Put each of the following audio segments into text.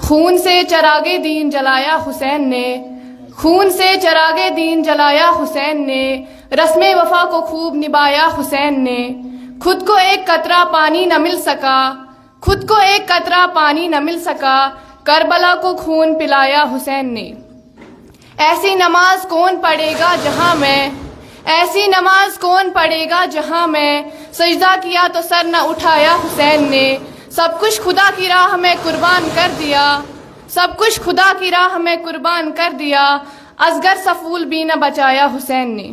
خون سے چراغ دین جلایا حسین نے، خون سے چراغ دین جلایا حسین نے، رسم وفا کو خوب نبھایا حسین نے، خود کو ایک قطرہ پانی نہ مل سکا، خود کو ایک قطرہ پانی نہ مل سکا، کربلا کو خون پلایا حسین نے۔ ایسی نماز کون پڑھے گا جہاں میں، ایسی نماز کون پڑھے گا جہاں میں، سجدہ کیا تو سر نہ اٹھایا حسین نے، سب کچھ خدا کی راہ میں قربان کر دیا، سب کچھ خدا کی راہ میں قربان کر دیا، اصغر سا پھول بھی نہ بچایا حسین نے۔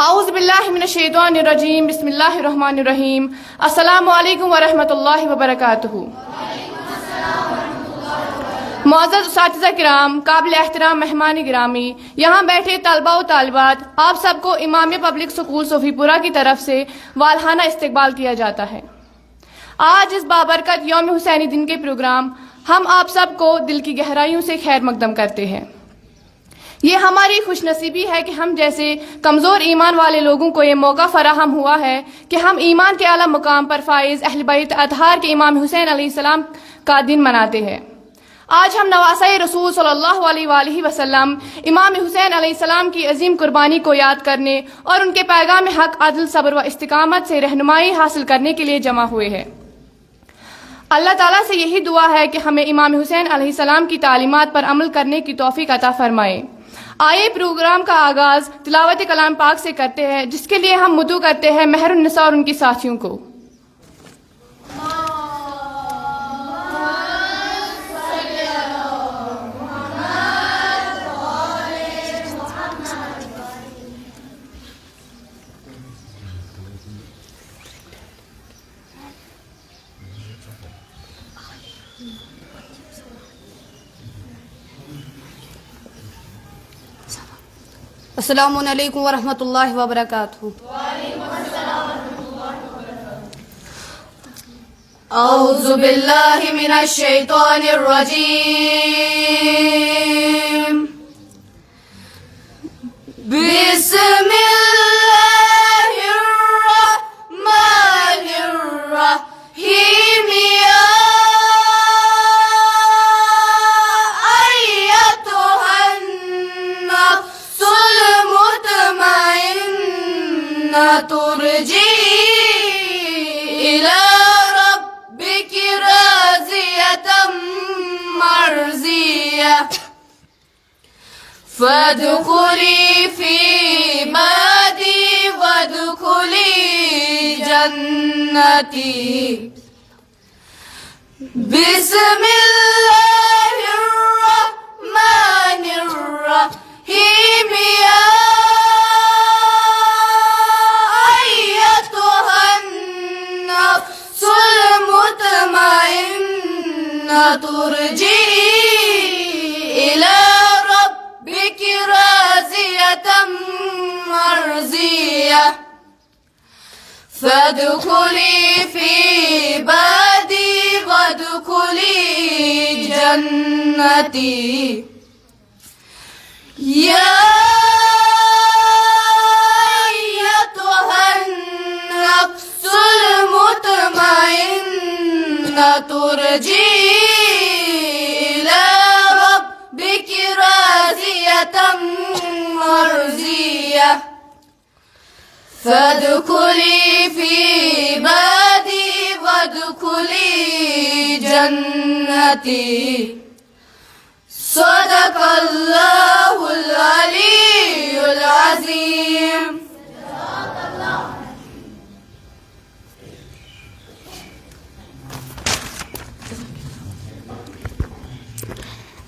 اعوذ باللہ من الشیطان الرجیم، بسم اللہ الرحمن الرحیم۔ السلام علیکم ورحمۃ اللہ وبرکاتہ۔ معزز اساتذہ کرام، قابل احترام مہمان گرامی، یہاں بیٹھے طلباء و طالبات، آپ سب کو امامیہ پبلک اسکول صوفی پورہ کی طرف سے والہانہ استقبال کیا جاتا ہے۔ آج اس بابرکت یوم حسینی دن کے پروگرام ہم آپ سب کو دل کی گہرائیوں سے خیر مقدم کرتے ہیں۔ یہ ہماری خوش نصیبی ہے کہ ہم جیسے کمزور ایمان والے لوگوں کو یہ موقع فراہم ہوا ہے کہ ہم ایمان کے اعلیٰ مقام پر فائز اہل بیت اطہار کے امام حسین علیہ السلام کا دن مناتے ہیں۔ آج ہم نواسۂ رسول صلی اللہ علیہ وآلہ وسلم امام حسین علیہ السلام کی عظیم قربانی کو یاد کرنے اور ان کے پیغام حق، عدل، صبر و استقامت سے رہنمائی حاصل کرنے کے لیے جمع ہوئے ہیں۔ اللہ تعالیٰ سے یہی دعا ہے کہ ہمیں امام حسین علیہ السلام کی تعلیمات پر عمل کرنے کی توفیق عطا فرمائے۔ آئے پروگرام کا آغاز تلاوت کلام پاک سے کرتے ہیں، جس کے لیے ہم مدعو کرتے ہیں مہر النساء اور ان کی ساتھیوں کو۔ السلام علیکم ورحمۃ اللہ وبرکاتہ۔ اعوذ باللہ من الشیطان الرجیم، بسم اللہ الرحمن الرحیم، یا ایتھا النفس المطمئنۃ ارجعی الی ربک راضیۃ مرضیہ، فادخلی فی عبادی وادخلی جنتی۔ بسم اللہ الرحمن الرحیم، یا ایتھا النفس المطمئنۃ ارجعی الی ربک راضیۃ مرضیہ، فادخلی فی عبادی وادخلی جنتی۔ یا ایتھا النفس المطمئنۃ ارجعی الی ربک راضیۃ مرضیہ، فادخلی فی عبادی وادخلی جنتی۔ صدق اللہ العلی العظیم۔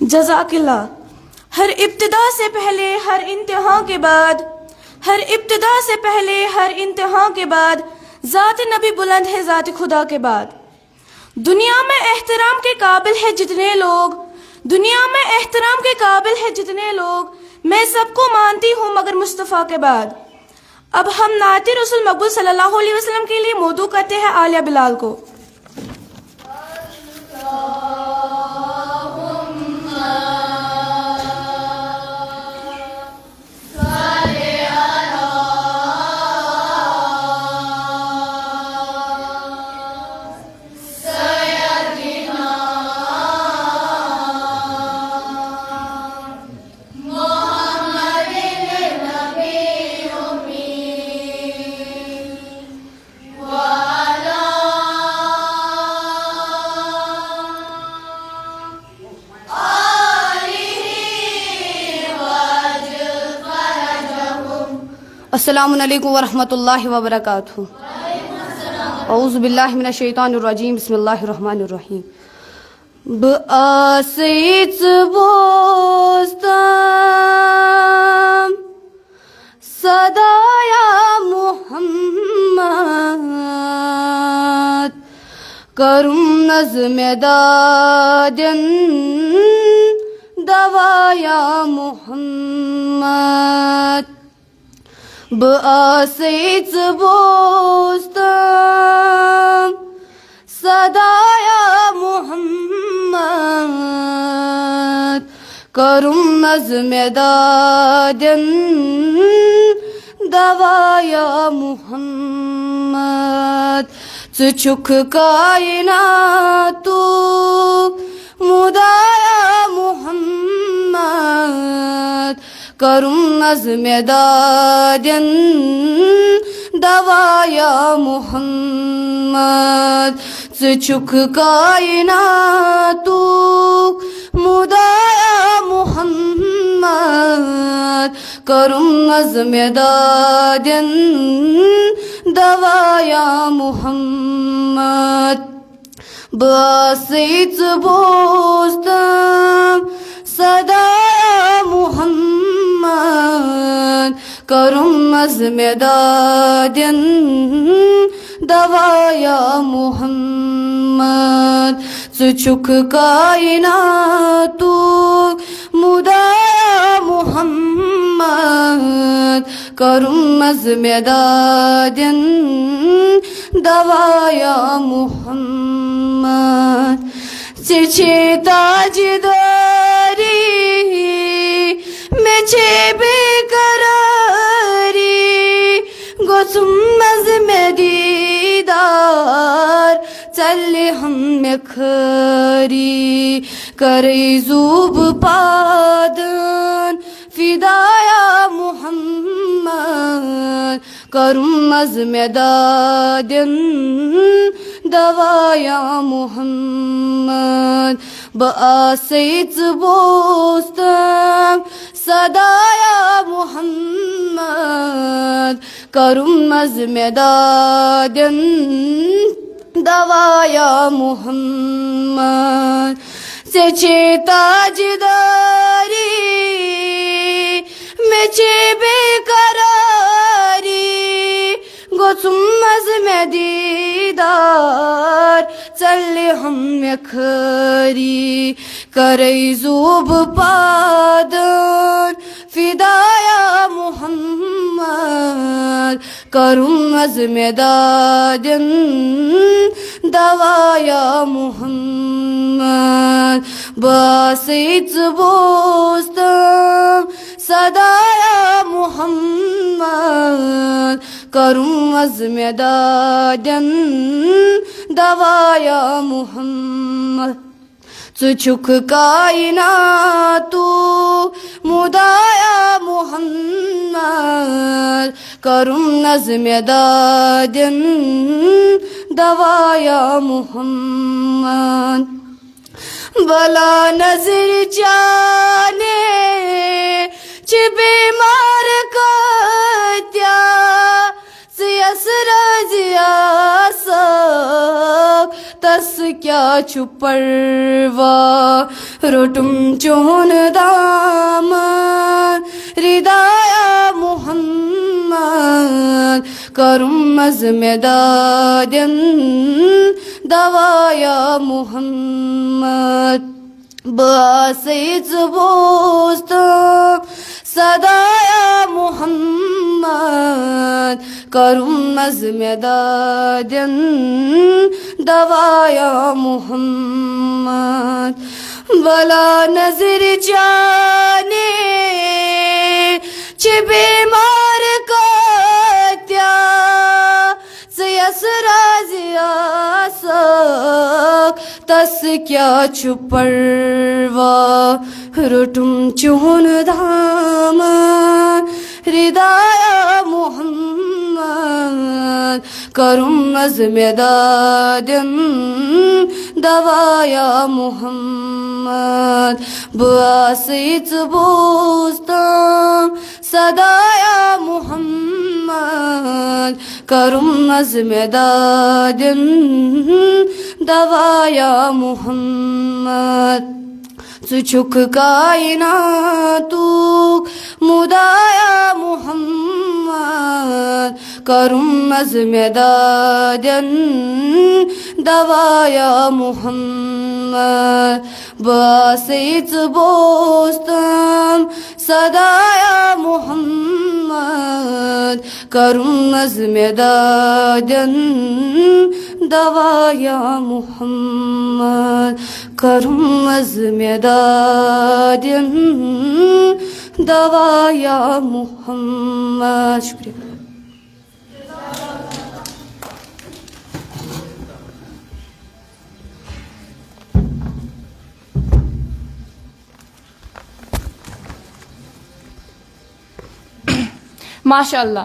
جزاک اللہ۔ ہر ابتدا سے پہلے ہر انتہا کے بعد، ہر ابتدا سے پہلے ہر انتہا کے بعد، ذات نبی بلند ہے ذات خدا کے بعد۔ دنیا میں احترام کے قابل ہے جتنے لوگ، دنیا میں احترام کے قابل ہے جتنے لوگ، میں سب کو مانتی ہوں مگر مصطفیٰ کے بعد۔ اب ہم نعت رسول مقبول صلی اللہ علیہ وسلم کے لیے مدعو کرتے ہیں عالیہ بلال کو۔ السلام علیکم ورحمۃ اللہ وبرکاتہ. اعوذ باللہ من الشیطان الرجیم. بسم اللہ الرحمن الرحیم. بہٕ آسٕے ژٕ بوزتم صدایا محمد کرم نظم دادن دوایا محمد. بہٕ آسٕے ژٕ بوزتم صدایا محمد کرم نظم دادن دوایا محمد. ژٕ چھُکھ کائناتُک مُدعا محمد کرم نظم دادن دوایا محمد. ژٕ چھُکھ کائناتُک مُدعا محمد کرم نظم دادن دوایا محمد. بہٕ آسٕے ژٕ بوزتم صدایا محمد کرم نظم دادن دوایا محمد. ژٕ چھُکھ کائناتُک مُدعا محمد کرم نظم دادن دوایا محمد. ژےٚ چھے تاجداری مےٚ چھے بے قراری گوٚژھُم نظم دیٖدار ژَلہِ ہم مےٚ خٲری کَرَے زوٗ بہٕ پادن فِدایا محمد کرم نظم دادن دوایا محمد. بہٕ آسٕے ژٕ بوزتم صدایا محمد کرم نظم دادن دوایا محمد. ژےٚ چھے تاجداری مےٚ چھے بے قراری گوٚژھُم نظم دیٖدار ژَلہِ ہم مےٚ خٲری کَرَے زوٗ بہٕ پادن فِدایا محمد کرم نظم دادن دوایا محمد. بہٕ آسٕے ژٕ بوزتم صدایا محمد کرم نظم دادن دوایا محمد. ژٕ چھُکھ کائناتُک مُدعا محمد کرم نظم دادن دوایا محمد. بلا نظر چانے چھِ بیمار کۭتیاہ ژٕ یَسہٕ راضی آسکھ تس کیٛاہ چھُ پرواہ روٚٹُم چون دامن ردایا محمد کرم نظم دادن دوایا محمد. بہٕ آسٕے ژٕ بوزتم صدایا محمد کرم نظم دادن دوایا محمد. بلا نظر چانے چھِ بیمار کۭتیاہ ژٕ یَسہٕ راضی آسکھ تس کیٛاہ چھُ پرواہ روٚٹُم چون دامن ردایا محمد محمد کرم از مدادن دوایا محمد باسیت بوستم صدایا محمد کرم از مدادن دوایا محمد سچک کائناتو مدایا محمد کرم از مدادن دوایا محمد باسیت بوستم صدایا محمد کرم از مدادن دوایا محمد کرم از مدادن دوایا محمد. شکریہ. ماشاء اللہ.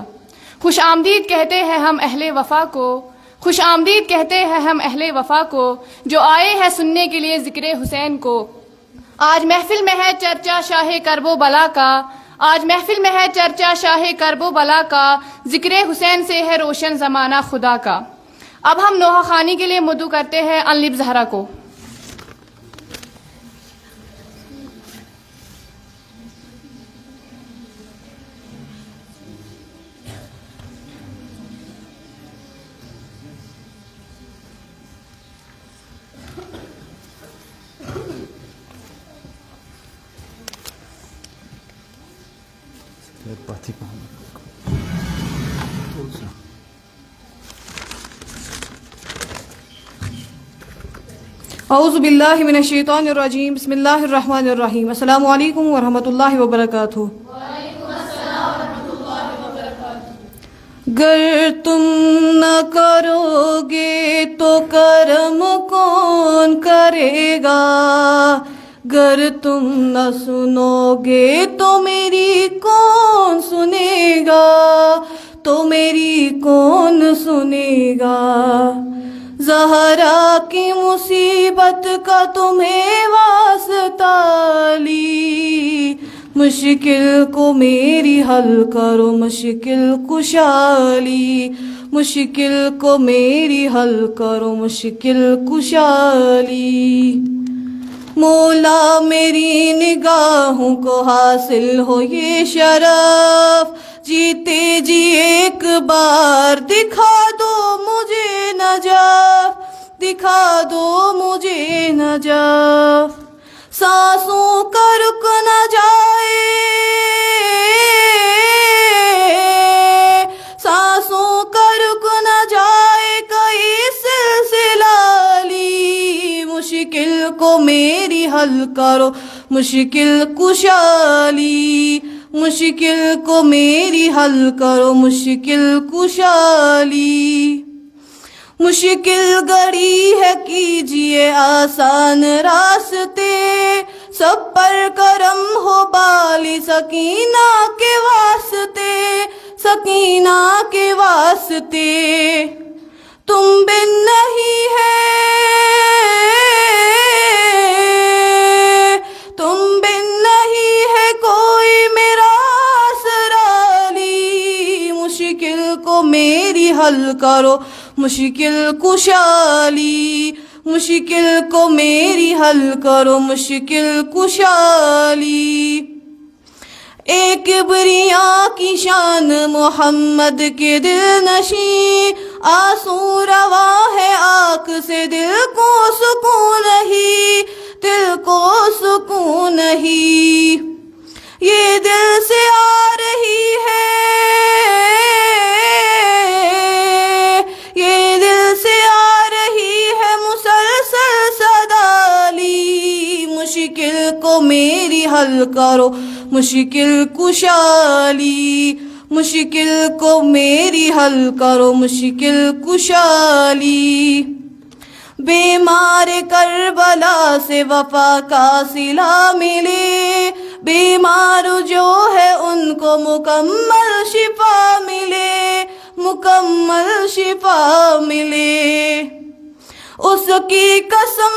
خوش آمدید کہتے ہیں ہم اہل وفا کو، خوش آمدید کہتے ہیں ہم اہل وفا کو، جو آئے ہیں سننے کے لیے ذکر حسین کو. آج محفل میں ہے چرچا شاہ کرب و بلا کا، آج محفل میں ہے چرچا شاہ کرب و بلا کا، ذکر حسین سے ہے روشن زمانہ خدا کا. اب ہم نوحہ خوانی کے لیے مدعو کرتے ہیں انلب زہرا کو. اعوذ باللہ من الشیطان الرجیم بسم اللہ الرحمن الرحیم. السلام علیکم ورحمۃ اللہ وبرکاتہ. گر تم نہ کرو گے تو کرم کون کرے گا، گر تم نہ سنو گے تو میری کون سنے گا، تو میری کون سنے گا. زہرا کی مصیبت کا تمہیں واسطہ لی، مشکل کو میری حل کرو مشکل کشالی، مشکل کو میری حل کرو مشکل کشالی. مولا میری نگاہوں کو حاصل ہو یہ شرف، جیتے جی ایک بار دکھا دو مجھے نجف، دکھا دو مجھے نجف. سانسوں کا رک نہ جائے، سانسوں کا رک نہ جائے کئی سلسلہ لی، مشکل کو میری حل کرو مشکل کشالی، مشکل کو میری حل کرو مشکل کشالی. مشکل گڑی ہے کیجئے آسان راستے، سب پر کرم ہو بالی سکینہ کے واسطے، سکینہ کے واسطے. تم بن نہیں ہے، تم بن نہیں ہے کوئی میرا سرالی، مشکل کو میری حل کرو مشکل کشالی، مشکل کو میری حل کرو مشکل کشالی. ایک کبریاں کی شان محمد کے دل نشیں، آنسو روا ہے آنکھ سے دل کو سکون نہیں، دل کو سکون نہیں. یہ دل سے آ رہی ہے، یہ دل سے آ رہی ہے مسلسل صدالی، مشکل کو میری حل کرو مشکل کشالی، مشکل کو میری حل کرو مشکل کشالی. بیمار کربلا سے وفا کا صلہ ملے، بیمار جو ہے ان کو مکمل شفا ملے، مکمل شفا ملے. اس کی قسم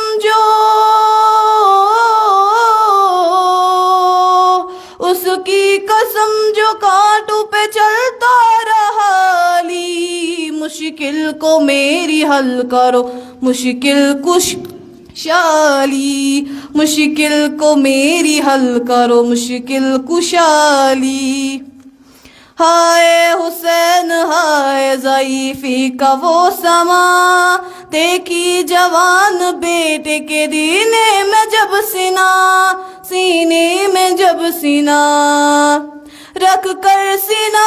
جو کانٹوں پہ چلتا رہا علی. مشکل کو میری حل کرو مشکل کش شالی. مشکل کو میری حل کرو مشکل کشالی. ہائے حسین ہائے ضعیفی کا وہ سما. دیکھی جوان بیٹے کے سینے میں جب سینہ رکھ کر سینہ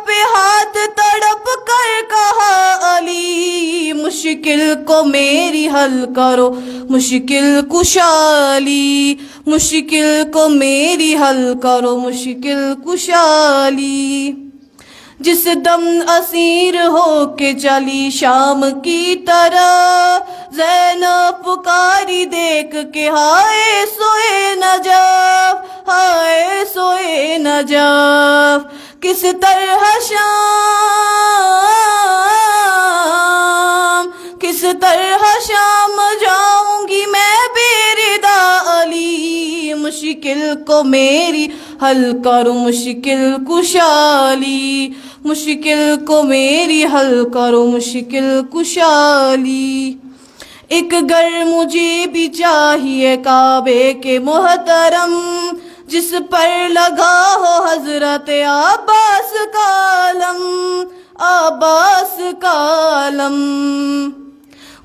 پہ ہاتھ تڑپ کر کہا علی. مشکل کو میری حل کرو مشکل کشالی. مشکل کو میری حل کرو مشکل کشالی. جس دم اسیر ہو کے چلی شام کی طرح زینب پکاری دیکھ کے ہائے سوئے نجف ہائے سوئے نجف. کس طرح شام جاؤں گی میں بے ردا علی. مشکل کو میری حل کرو مشکل کشالی. مشکل کو میری حل کرو مشکل کشالی. ایک گھر مجھے بھی چاہیے کعبے کے محترم جس پر لگا ہو حضرت عباس کا علم.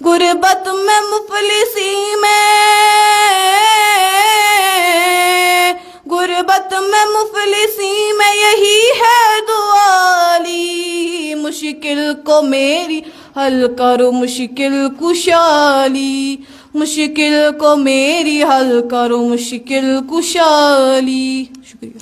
غربت میں مفلسی میں یہی ہے دعالی. مشکل کو میری حل کرو مشکل کشالی. مشکل کو میری حل کرو مشکل کشالی. شکریہ.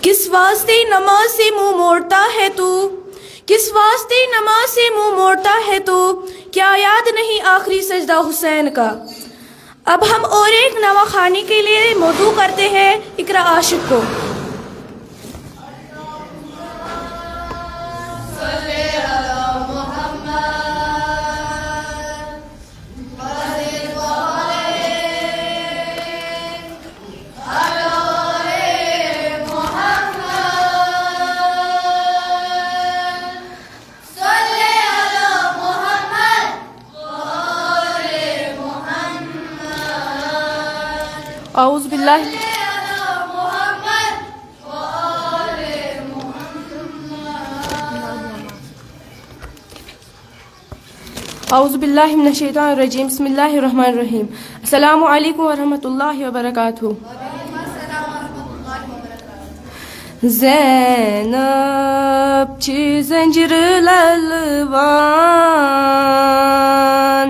کس واسطے نماز سے منہ موڑتا ہے تو کس واسطے نماز سے منہ موڑتا ہے تو کیا یاد نہیں آخری سجدہ حسین کا. اب ہم اور ایک نواخوانی کے لیے مدعو کرتے ہیں اقرا عاشق کو. اعوذ باللہ من الشیطان الرجیم. بسم اللہ الرحمن الرحیم. السلام علیکم ورحمۃ اللہ وبرکاتہ. زینب چی زنجیر للوان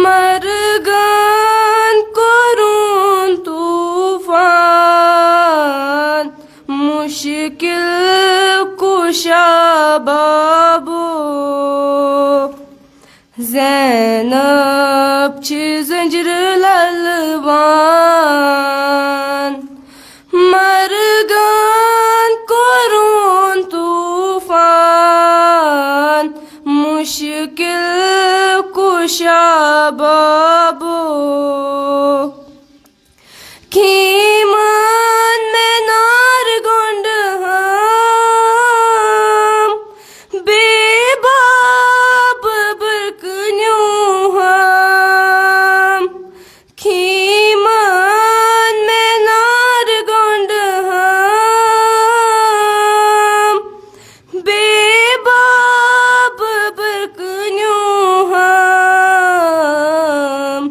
مرگان کرون طوفان مشکل کشا بابو. زینب چی زنجیر للوان مرگان کرون طوفان مشکل کشا بابو. کیمان میں نار گنڈ ہم بے باب برکنیوں ہم. کیمان میں نار گنڈ ہم بے باب برکنیوں ہم.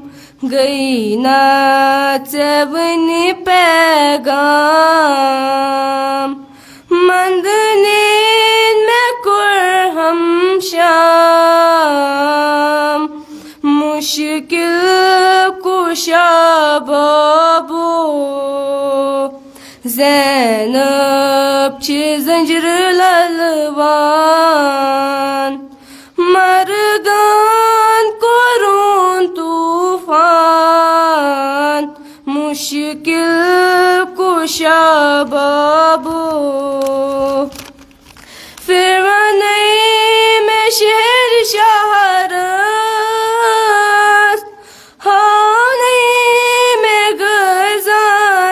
گئی ناچونی پیغام مندنین میں کر ہم شام مشکل کشا بابو زینب چھ زنجر للوان مرگان کرون طوفان مشکل کشا بابو فرمانے میں شہر شہر ہانے میں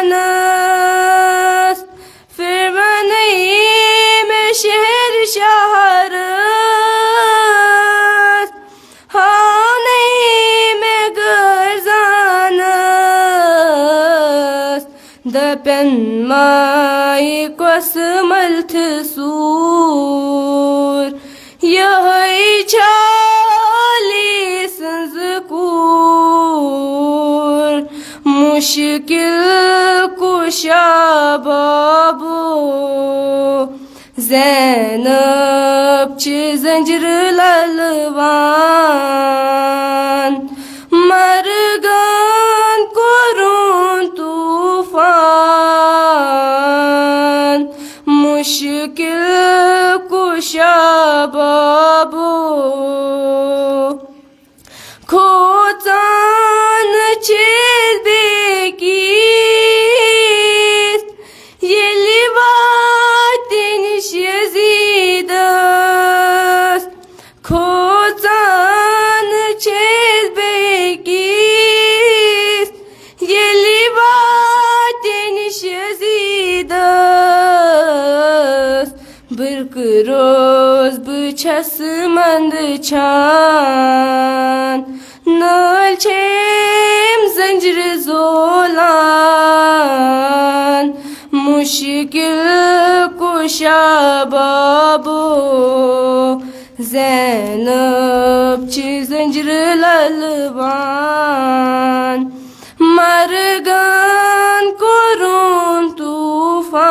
گزانس فرمانے میں شہر شہر ہانے میں گزانس دپن مائی قسملت سور یہی چھالی سنزکور مشکل کشا بابو زینب چھ زنجر للوان مرگان کرون طوفان مشکل کشا بابو کھوتان چیز بیکیست یلی واتنش یزیدست کھوتان چیز بیکیست یلی واتنش یزیدست برق روز بچس مند چھان نال چھیم زنجر زولان مشکل کشا بابو زینب چھ زنجر للوان مرگان کرون طوفان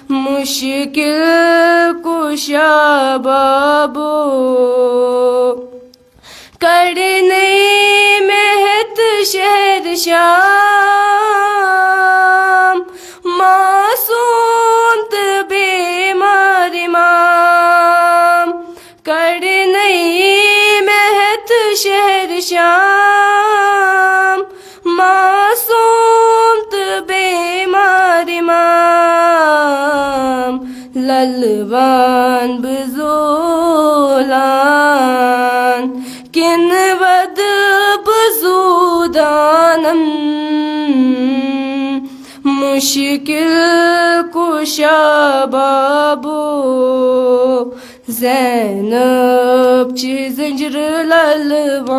مشکل کشا بابو کرنے مہت شہر شام معصوم بیمار امام کرنے مہت شہر شام معصوم بیمار امام للوان بزولان کن ود بزودانم مشکل کشا بابو زینب چھ زنجر للوان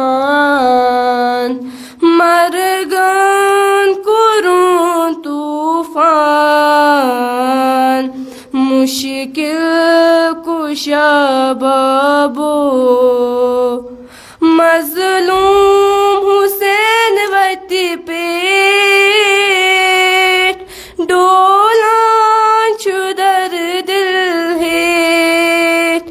مرگان کرون طوفان مشکل کشا بابو مظلوم حسین وتی پیٹ ڈولان چھدر دل ہیٹ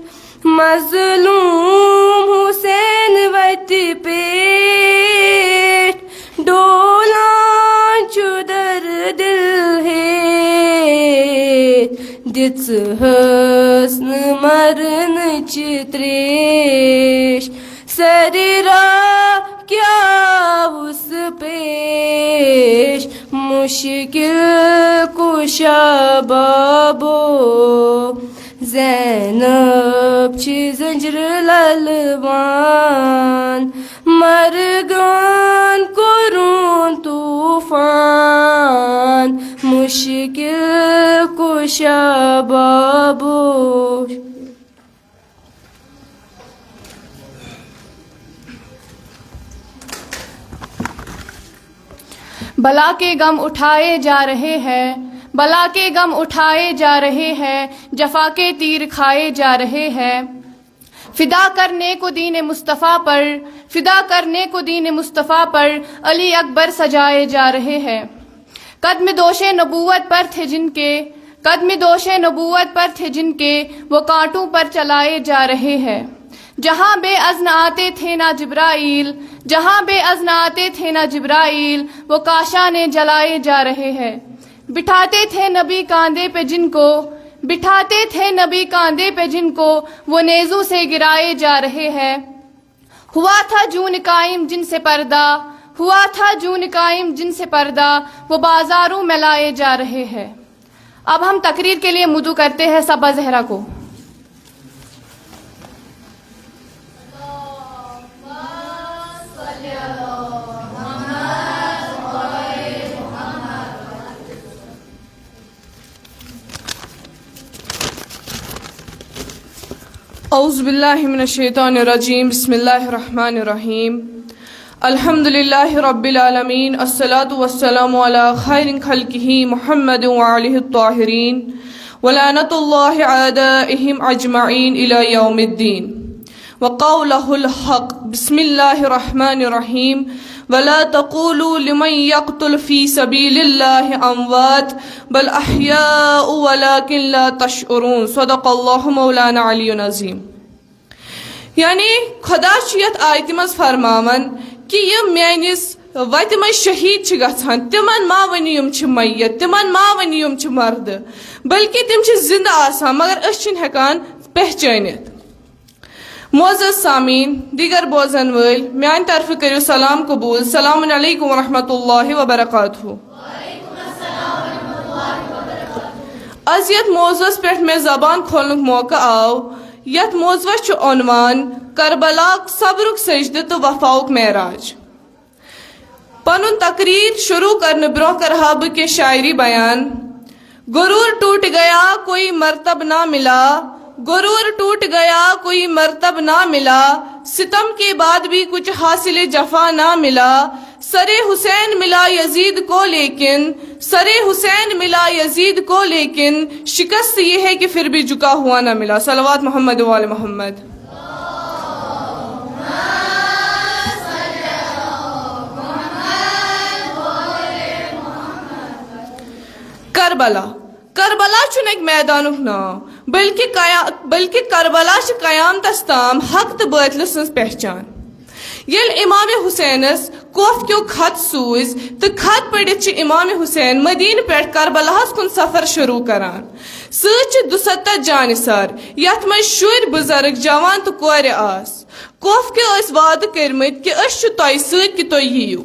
مظلوم حسین وتی پیٹ ڈولان چھدر دل ہیٹ دِژ حسن مرن چتریش سریرا کیا اس پیش مشکل کشا بابو زینب چھ زنجر للوان مرگان کرون طوفان مشکل کشا بابو بلا کے غم اٹھائے جا رہے ہیں بلا کے غم اٹھائے جا رہے ہیں جفا کے تیر کھائے جا رہے ہیں فدا کرنے کو دین مصطفیٰ پر فدا کرنے کو دین مصطفیٰ پر علی اکبر سجائے جا رہے ہیں قدم دوش نبوت پر تھے جن کے قدم دوش نبوت پر تھے جن کے وہ کانٹوں پر چلائے جا رہے ہیں. جہاں بے اذن آتے تھے نہ جبرائیل، جہاں بے اذن آتے تھے نہ جبرائیل، وہ کاشانے جلائے جا رہے ہیں. بٹھاتے تھے نبی کاندھے پہ جن کو، بٹھاتے تھے نبی کاندھے پہ جن کو، وہ نیزوں سے گرائے جا رہے ہیں. ہوا تھا جون قائم جن سے پردہ، ہوا تھا جون قائم جن سے پردہ، وہ بازاروں میں لائے جا رہے ہیں. اب ہم تقریر کے لیے مدعو کرتے ہیں صبا زہرا کو. اعوذ باللہ من الشیطان الرجیم بسم اللہ الرحمن الرحیم الحمد للہ رب العالمین الصلاة والسلام علی خیر خلقہ محمد وآلہ الطاہرین ولعنۃ اللہ اعدائہم اجمعین الی یوم الدین وقولہ الحق بسم اللہ الرحمن الرحیم ولا تقولوا لمن يقتل في سبيل الله اموات بل احياء ولكن لا تشعرون صدق اللہ مولانا علی عظیم. یعنی خدا یت آیت مز فرماون کہ یہ میانس وتہ مز شہید گژھان تمن ما ونی یم چھ میت، تمن ما ونی یم چھ مرد، بلکہ تم چھ زندہ آسان مگر اس چھن ہیکان پہچانت. معزز سامعین، دیگر بوزن ول میان طرف کرو سلام قبول. السلام علیکم ورحمۃ اللہ وبرکاتہ. از یت موضوعس پہ میں زبان کھولنک موقع آو یت موضوعس عنوان کربلا صبرک سجدہ تو وفاؤک معراج. پنن تقریر شروع کرنے برو کرہا بہ کہ شاعری بیان. غرور ٹوٹ گیا کوئی مرتب نہ ملا، غرور ٹوٹ گیا کوئی مرتب نہ ملا، ستم کے بعد بھی کچھ حاصل جفا نہ ملا. سر حسین ملا یزید کو لیکن، سر حسین ملا یزید کو لیکن، شکست یہ ہے کہ پھر بھی جھکا ہوا نہ ملا. صلوات محمد وآل محمد. کربلا، کربلا چھن ایک میدانک نام، بلکہ کربلا چھ قیامتس تام حق تو باطل سن پہچان. یل امام حسینس کوف کیو خط سوز تو خط پڑھت چھ امام حسین مدین پیٹھ کربلاہس کن سفر شروع کران. سچ 270 جانثار یت مز شر بزرگ جوان تو کور آس. کوف کے اس وعدہ کرمت کہ اس چھ تۄہہِ سۭتۍ کہ تُہۍ یِیِو.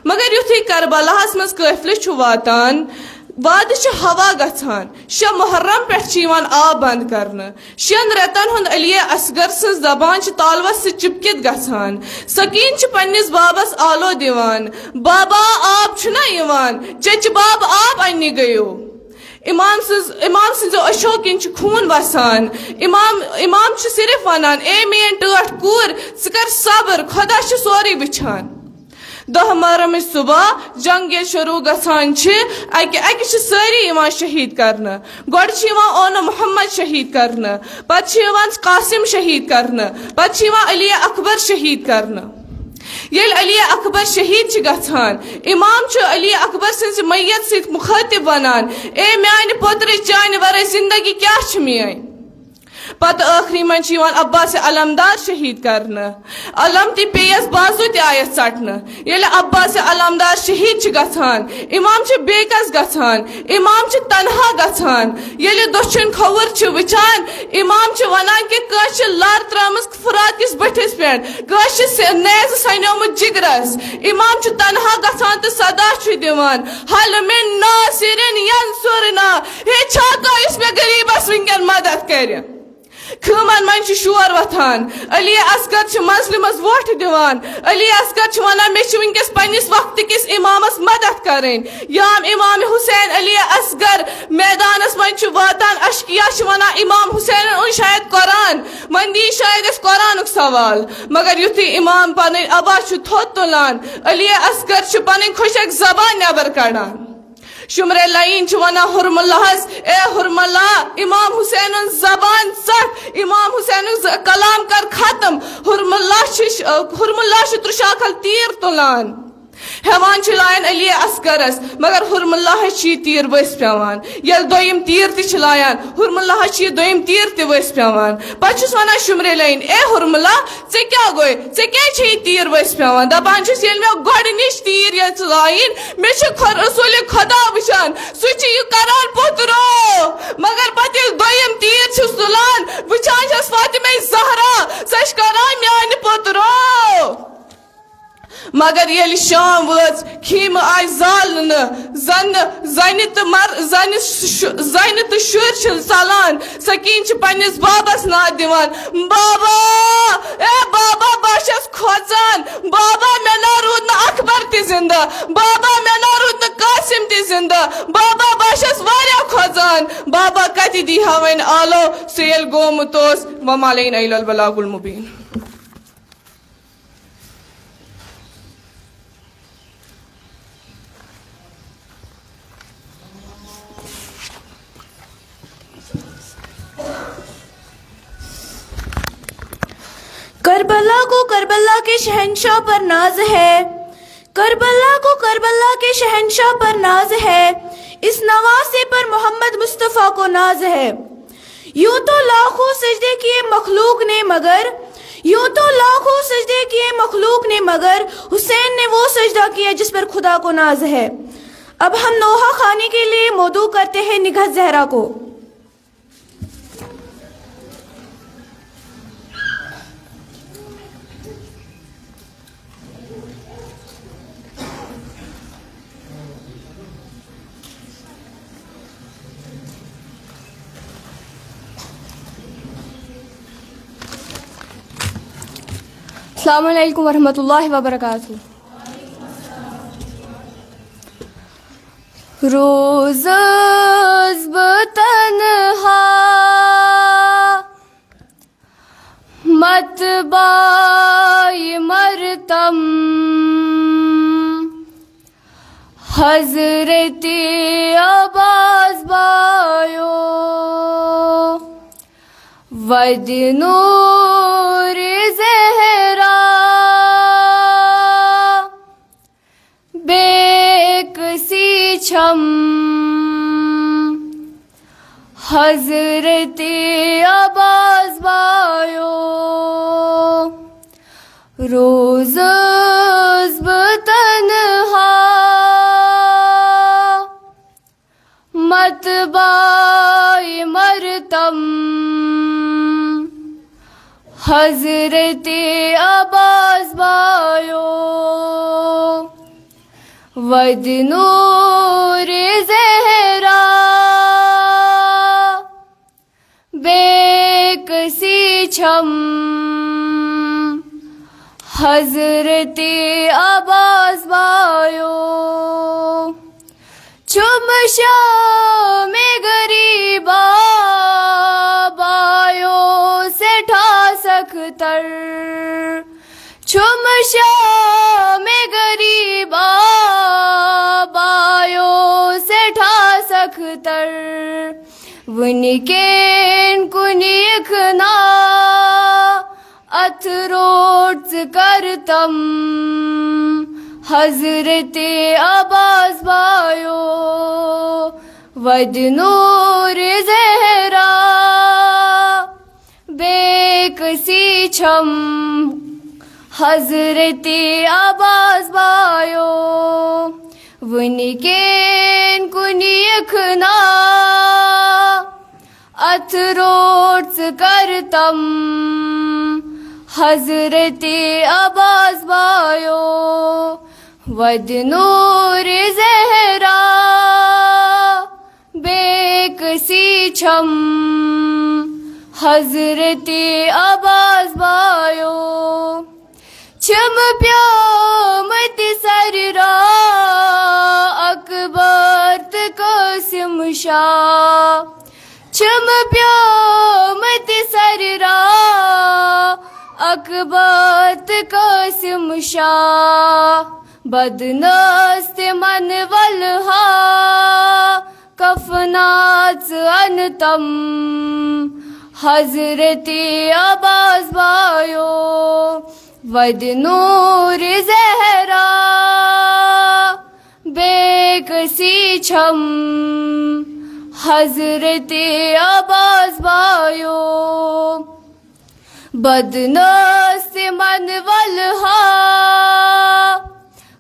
مگر یُتھُے کربلاہس مز قافلہ چھ واتان وعدہ چھ ہوا گژھان. 6 محرم پٮ۪ٹھ چھ یوان آب بند کرنہ. 6 رٮ۪تن ہُنٛد علی اصغر سٕنٛز زبان چھ طالوس سۭتۍ چپکِتھ گژھان. سکیٖن چھ پننس بابس آلو دِوان، بابا آب چھُنا یِوان، چچہِ باب آب اننہِ گٔیو. امام سٕنٛزو أچھو کِنۍ چھ خوٗن وسان. امام چھ صرف ونان اے میٲنۍ ٹٲٹھ کوٗر ژٕ کر صبر، خدا چھ سورُے وٕچھان. 10 محرم صبح جنگ شروع گژھان اکہ ساری یوان شہید کرنا. گۄڈٕ چھ یوان اونو محمد شہید کرنا، پتہٕ چھ یوان قاسم شہید کرنا، پتہٕ چھ یوان علی اکبر شہید کرنا. یل علی اکبر شہید چھ گژھان امام چھ علی اکبر سٕنٛزِ میت سۭتۍ مخاطب ونان اے میانہِ پوترٕ چانہِ ورٲے زندگی کیاہ چھ میٲنۍ. پتہ ٲخری من چھ یوان عباس علمدار شہید کرنا. علم تہ پیس بازو تہ آیس ژٹنہ. ییٚلہِ عباس علمدار شہید چھ گژھان امام چھ بیکس گژھان، امام چھ تنہا گژھان. ییٚلہِ دۄچھُن کھوٚوُر چھ وٕچھان امام چھ ونان کہ کٲنٛسہِ چھ لر ترٲمٕژ فرات کِس بٔٹھِس پٮ۪ٹھ، کٲنٛسہِ چھ نیزٕ سنیومُت جگرس. امام چھ تنہا گژھان تہٕ صدا چھ دِوان حل من ناصرن ینصرنا، ہے چھا کانٛہہ یُس مےٚ غریٖبس وٕنکٮ۪ن مدد کرِ. خۭمن من چھ شور وتھان. علی اصغر چھ منزلہِ منٛز ووٹ دِوان. علی اصغر چھ ونان مےٚ چھ ونکس پننس وقتہٕ کس امامس مدد کرٕنۍ. یام امام حسین علی اصغر میدانس من چھ واتان اشکیا چھ ونان امام حسینن اوٚن شاید قرآن، وۄنۍ دی شاید اسہِ قرآنُک سوال. مگر یُتھُے امام پنٕنۍ ابا چھ تھوٚد تُلان علی اصغر چھ پنٕنۍ خۄشک زبان نٮ۪بر کڑان. شمرے لائن چھ ونان حرم اللہس اے حرم اللہ امام حسین زبان ژٹ، امام حسین کلام کر ختم. حرم اللہ چھ ترشاکھل تیر تلان. ہیوان چلائن علی اسکرس مگر حرم اللہ چی تیر ؤس پیوان یل دویم تیر تہ چلائن حرم اللہ چی دویم تیر تہ ؤس پیوان پتہ چھس ونان شمرے لین اے حرم اللہ ژے کیا گوے ژے کیا چھی تیر ؤس پیوان دپان چھس یل مے گۄڈنِچ تیر یہ چلائن مے چھ رسول خدا وچھان سُہ چھ یہ کران پوترو مگر پتہ یل دویم تیر چھس تلان وچھان چھس فاطمہ زہرا سہ چھ کران میانہ پوترو مگر یل شام وٲژ خیمہ آئی زالنہ زنہِ تہٕ شُرۍ چھِ ژلان سکیٖن چھِ پننس بابس ناد دِوان بابا اے بابا بہٕ چھس کھوژان بابا مےٚ نا روٗد نہٕ اکبر تہِ زندہ بابا مےٚ نا روٗد نہٕ قاسم تہِ زندہ بابا بہٕ چھس واریاہ کھوژان بابا کتہِ دی ہا وۄنۍ آلو سُہ ییٚلہِ گومُت اوس وما علینا الا البلاغ المبین. کربلا کو کربلا کے شہنشاہ پر ناز ہے کربلا کو کربلا کے شہنشاہ پر ناز ہے اس نواسے پر محمد مصطفیٰ کو ناز ہے یوں تو لاکھوں سجدے کیے مخلوق نے مگر حسین نے وہ سجدہ کیا جس پر خدا کو ناز ہے. اب ہم نوحہ خانے کے لیے مودع کرتے ہیں نگہت زہرا کو. السلام علیکم ورحمۃ اللہ وبرکاتہ. روز بتنہا مت بائی مرتم حضرت عباس بایو ود نور زہرا بے کسی چھم حضرت عباس بایو روز بتنہا مت بائی مرتم حضرت عباس بایو ود نور زہرا بے کسی چھم حضرت عباس بایو چم شام غریبا بایو سے ٹھا سکتر چم شام غریبا بایو سے ٹھا سکتر ونکین کنیکنا اتھ روٹس کرتم حضرت عباس بایو ود نور زہرا بے کسی چھم حضرت عباس بایو ونکین کنیکنا اتھ روٹس کرتم حضرت عباس بایو ود نور زہرا بے کسی چھم حضرت عباس بایو چھم پیامت سر را اکبر قاسم شاہ چھم پیامت سر را اکبر قاسم شاہ بدنست من ولہا کفنات انتم حضرت عباس بایو ود نور زہرا چھم حضرت عباس بایو بدنست من والہا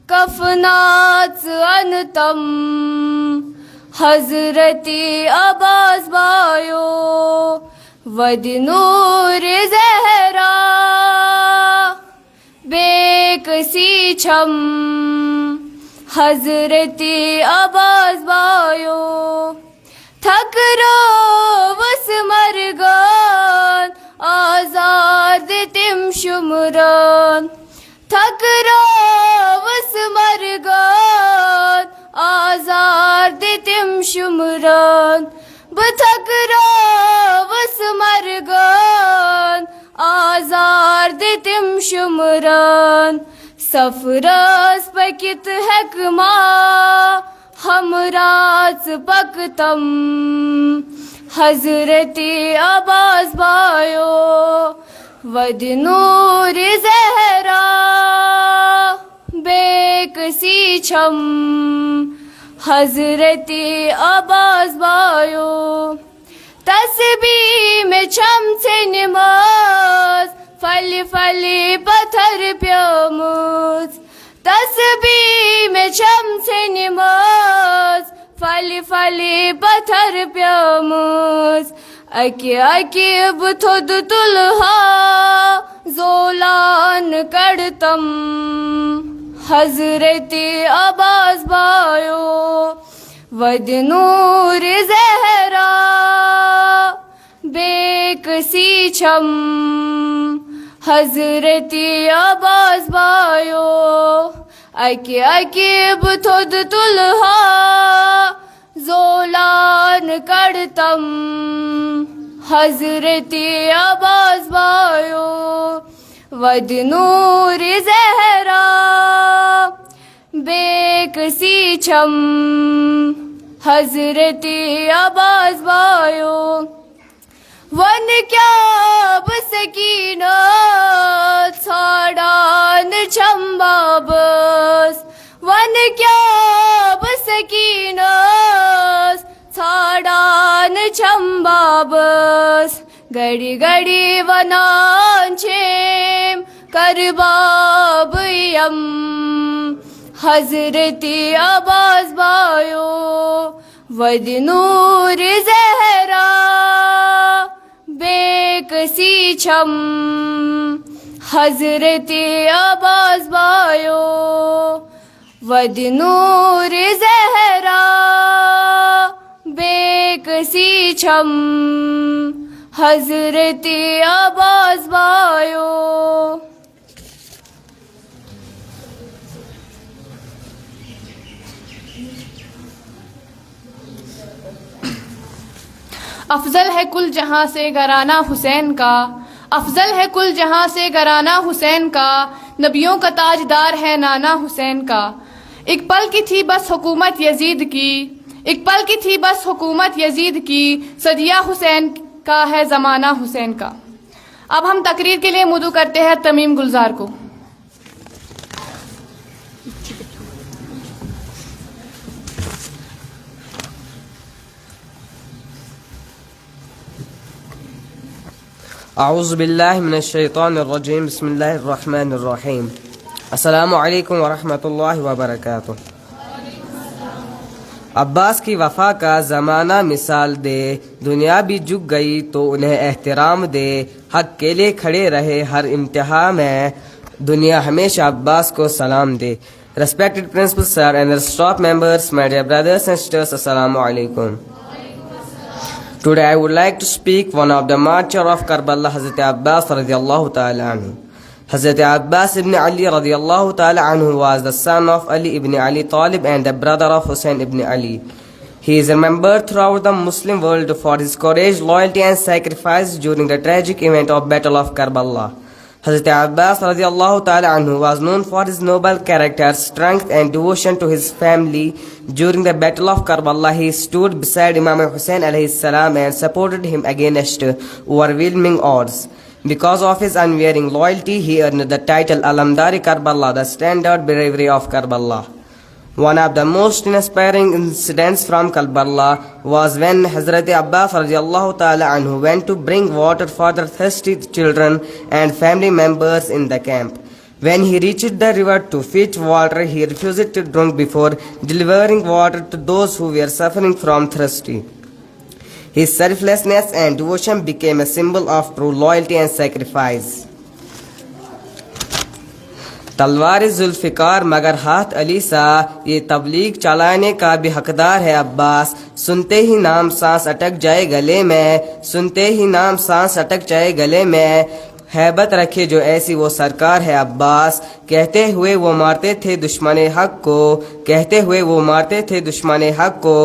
کفنات انتم حضرت عباس بایو ود نور زہرا بے کسی چھم حضرت عباس بایو تھک رو وس مرگان آزاد تم شمران تھک رو وس مرگان آزاد تم شمران بتھک رو وس مرگان آزاد تم شمران سفراس پکت حکما ہمراز پکتم حضرت عباس بایو ود نور زہرا بے کسی چھم حضرت عباس بایو تسبیح میں چھم سے نماز فلی فلی پتھر پیاموز تسبیح میں چھم سے نماز فلی فلی پتھر پیاموز اکی اکی بتھد تلہا زولان کڑتم حضرت عباس بایو ود نور زہرا بے کسی چھم حضرت عباس بایو اکی اکی بتھد تلہا زولان کڑتم حضرت عباس بایو ود نور زہرا بے کسی چھم حضرت عباس بایو ون کیا بسکینہ ژھانڈان چھم بابس ون کیا بسکینہ ژھانڈان چھم بابس گڑی گڑی ونان چھم کرباب یم حضرت عباس بایو ود نور زہرا بے کسی چھم حضرت عباس بایو ود نور زہرا بے کسی چھم حضرت عباس بایو افضل ہے کل جہاں سے گھرانہ حسین کا، افضل ہے کل جہاں سے گھرانہ حسین کا، نبیوں کا تاجدار ہے نانا حسین کا۔ ایک پل کی تھی بس حکومت یزید کی، ایک پل کی تھی بس حکومت یزید کی، صدیہ حسین کا ہے زمانہ حسین کا۔ اب ہم تقریر کے لیے مدعو کرتے ہیں تمیم گلزار کو۔ اعوذ باللہ من الشیطان الرجیم، بسم اللہ الرحمن الرحیم۔ السلام علیکم ورحمۃ اللہ وبرکاتہ۔ عباس کی وفا کا زمانہ مثال دے، دنیا بھی جھک گئی تو انہیں احترام دے، حق کے لیے کھڑے رہے ہر امتحان میں، دنیا ہمیشہ عباس کو سلام دے۔ Respected principal sir and staff members, my dear brothers and sisters، السلام علیکم۔ Today I would like to speak one of the martyr of Karbala, Hazrat Abbas radiallahu ta'ala anhu. Hazrat Abbas ibn Ali radiallahu ta'ala anhu was the son of Ali ibn Ali Talib and the brother of Hussein ibn Ali. He is remembered throughout the Muslim world for his courage, loyalty and sacrifice during the tragic event of Battle of Karbala. Hazrat Abbas radiallahu ta'ala anhu was known for his noble character, strength and devotion to his family. During the Battle of Karbala, he stood beside Imam Hussein alayhi salam and supported him against overwhelming odds. Because of his unwavering loyalty, he earned the title Alamdari Karbala, the standard bravery of Karbala. One of the most inspiring incidents from Karbala was when Hazrat Abbas radiallahu ta'ala anhu went to bring water for the thirsty children and family members in the camp. When he reached the river to fetch water, he refused to drink before delivering water to those who were suffering from thirst. His selflessness and devotion became a symbol of true loyalty and sacrifice. تلوار ذوالفقار مگر ہاتھ علی سا، یہ تبلیغ چلانے کا بھی حقدار ہے عباس. سنتے ہی نام سانس اٹک جائے گلے میں، سنتے ہی نام سانس اٹک جائے گلے میں. ہیبت رکھے جو ایسی وہ سرکار ہے عباس. کہتے ہوئے وہ مارتے تھے دشمن حق کو، کہتے ہوئے وہ مارتے تھے دشمن حق کو.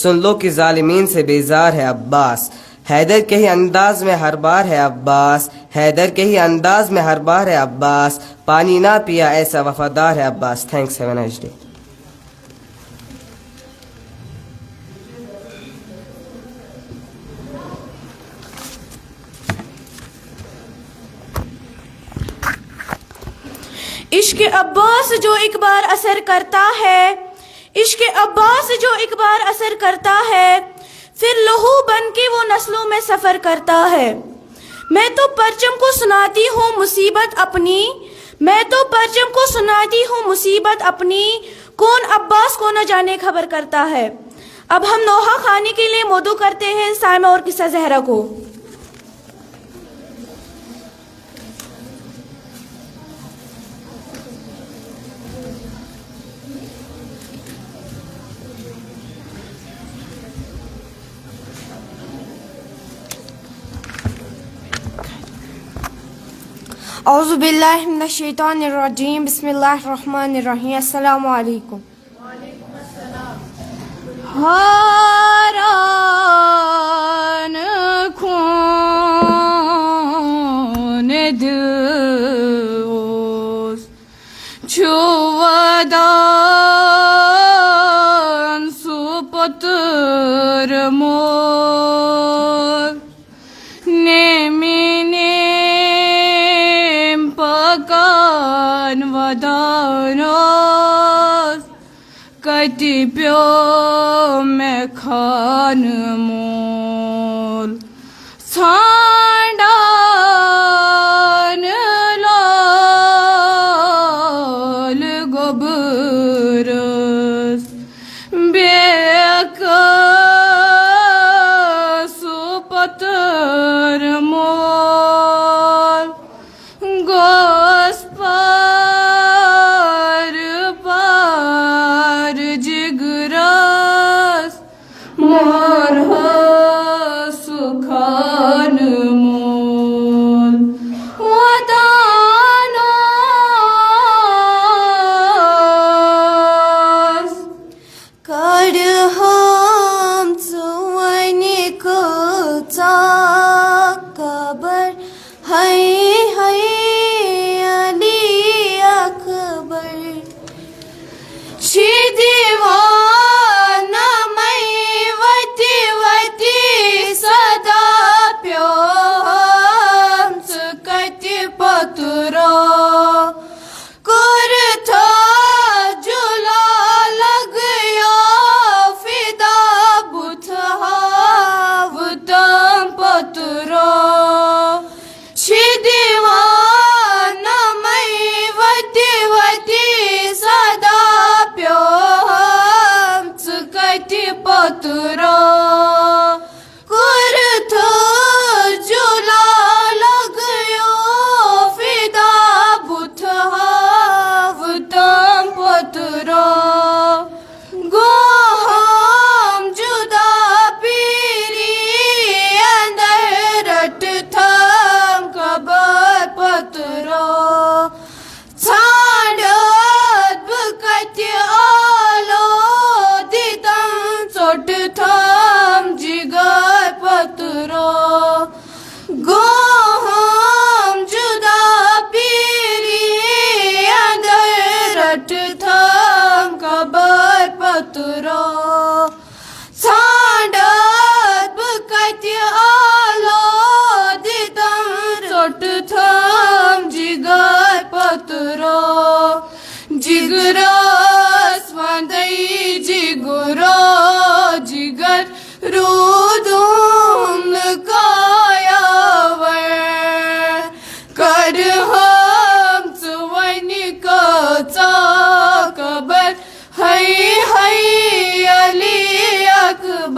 سن لو کہ ظالمین سے بیزار ہے عباس. حیدر کے ہی انداز میں ہر بار ہے عباس، حیدر کے ہی انداز میں ہر بار ہے عباس. پانی نہ پیا ایسا وفادار ہے Abbas. Thanks. Have a nice day. عشق عباس جو ایک بار اثر کرتا ہے، عشق عباس جو ایک بار اثر کرتا ہے، پھر لہو بن کے وہ نسلوں میں سفر کرتا ہے. میں تو پرچم کو سناتی ہوں مصیبت اپنی، میں تو پرچم کو سناتی ہوں مصیبت اپنی، کون عباس کو نہ جانے خبر کرتا ہے. اب ہم نوحہ خانی کے لیے مدعو کرتے ہیں سائمہ اور قصہ زہرا کو. اعوذ باللہ من الشیطان الرجیم، بسم اللہ الرحمن الرحیم. السلام علیکم. حیران خون دوست چو ودان سپتر مور نمینیم پکان وداناس کتی پیو میں خان مول سانڈان لال گبرس بیکس پتر مول گوس پار پار جگرس مور سخان مول وداناس کڑ ہم ژوٚنہِ کۭژاہ خبر ہے علی اکبر چھ دیوانہ میں وتی وتی صدا پیوم ژٕ کتہِ پترو کورتھا جُلا لگیو فدا بُتھ ہاوتم پترو چھ دیوانہ میں وتی وتی صدا پیوم ژٕ کتہِ پترو کورتھا جُلا لگیو فدا بُتھ ہاوتم پترو گو ہم جدا پیری اندر رٹ تھم خبر پترو ژھانڈت بہٕ کتہِ آلو دِتم ژوٚٹ تھم جگر پترو گو ہم جدا پیری اندر رٹ تھم خبر پترو ژھانڈت بہٕ کتہِ آلو دِتم ژوٚٹ تھم جگر پترو جگرس وندے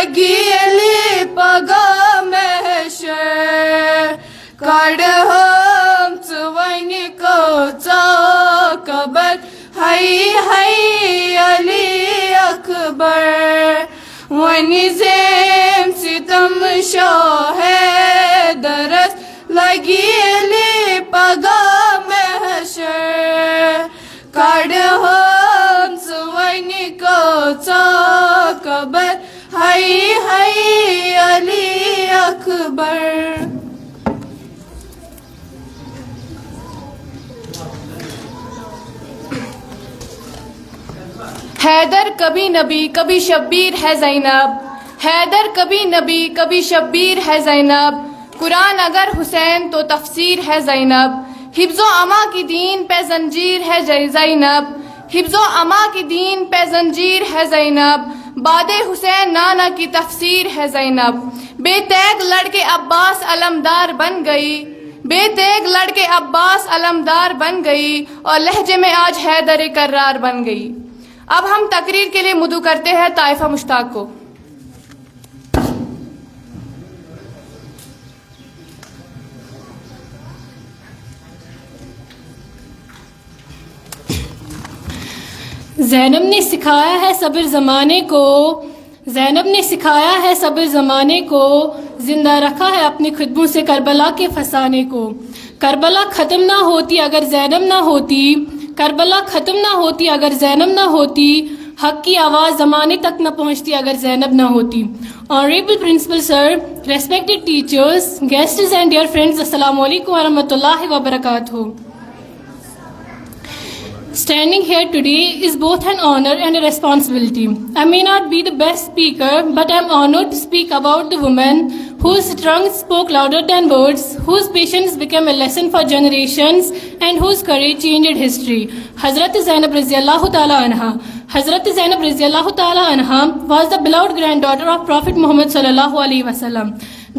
لگیلی پگا محشر کڑہم ژوانی کوژا قبر ہائی ہائی علی اکبر ونی زیم ستم شاہ درس لگیلی پگا محشر کڑہم ژوانی کوژا قبر ہائی ہائی علی اکبر. حیدر کبھی نبی کبھی شبیر ہے زینب، حیدر کبھی نبی کبھی شبیر ہے زینب، قرآن اگر حسین تو تفسیر ہے زینب، حفظ و اما کی دین پہ زنجیر ہے زینب، حفظ و اما کی دین پہ زنجیر ہے زینب، باد حسین نانا کی تفسیر ہے زینب، بے تیغ لڑکے عباس علمدار بن گئی، بے تیغ لڑکے عباس علمدار بن گئی، اور لہجے میں آج حیدر کرار بن گئی. اب ہم تقریر کے لیے مدعو کرتے ہیں طائفہ مشتاق کو. زینب نے سکھایا ہے صبر زمانے کو، زینب نے سکھایا ہے صبر زمانے کو، زندہ رکھا ہے اپنے خطبوں سے کربلا کے فسانے کو. کربلا ختم نہ ہوتی اگر زینب نہ ہوتی، کربلا ختم نہ ہوتی اگر زینب نہ ہوتی، حق کی آواز زمانے تک نہ پہنچتی اگر زینب نہ ہوتی. Honourable principal sir, respected teachers, guests and dear friends, السلام علیکم ورحمۃ اللہ وبرکاتہ. Standing here today is both an honor and a responsibility. I may not be the best speaker, but I am honored to speak about the woman whose tongue spoke louder than words, whose patience became a lesson for generations, and whose courage changed history. Hazrat Zainab Raziyallahu Ta'ala Anha. Hazrat Zainab Raziyallahu Ta'ala Anha was the beloved granddaughter of Prophet Muhammad Sallallahu Alaihi Wasallam,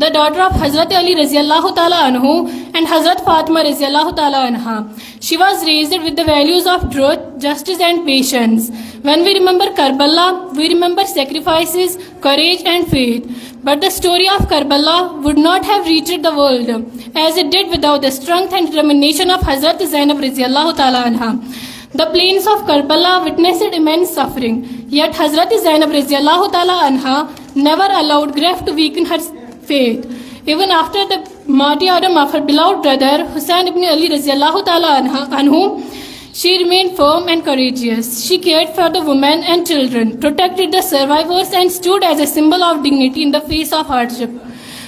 the daughter of Hazrat Ali Raziyallahu Ta'ala Anhu and Hazrat Fatima Raziyallahu Ta'ala Anha. She was raised with the values of truth, justice and patience. When we remember Karbala, we remember sacrifices, courage and faith. But the story of Karbala would not have reached the world as it did without the strength and determination of Hazrat Zainab Raziyallahu Ta'ala Anha. The plains of Karbala witnessed immense suffering, yet Hazrat Zainab Raziyallahu Ta'ala Anha never allowed grief to weaken her faith. Even after the martyrdom of her beloved brother Hussain ibn Ali Raziyallahu Ta'ala Anhu, she remained firm and courageous. She cared for the women and children, protected the survivors and stood as a symbol of dignity in the face of hardship.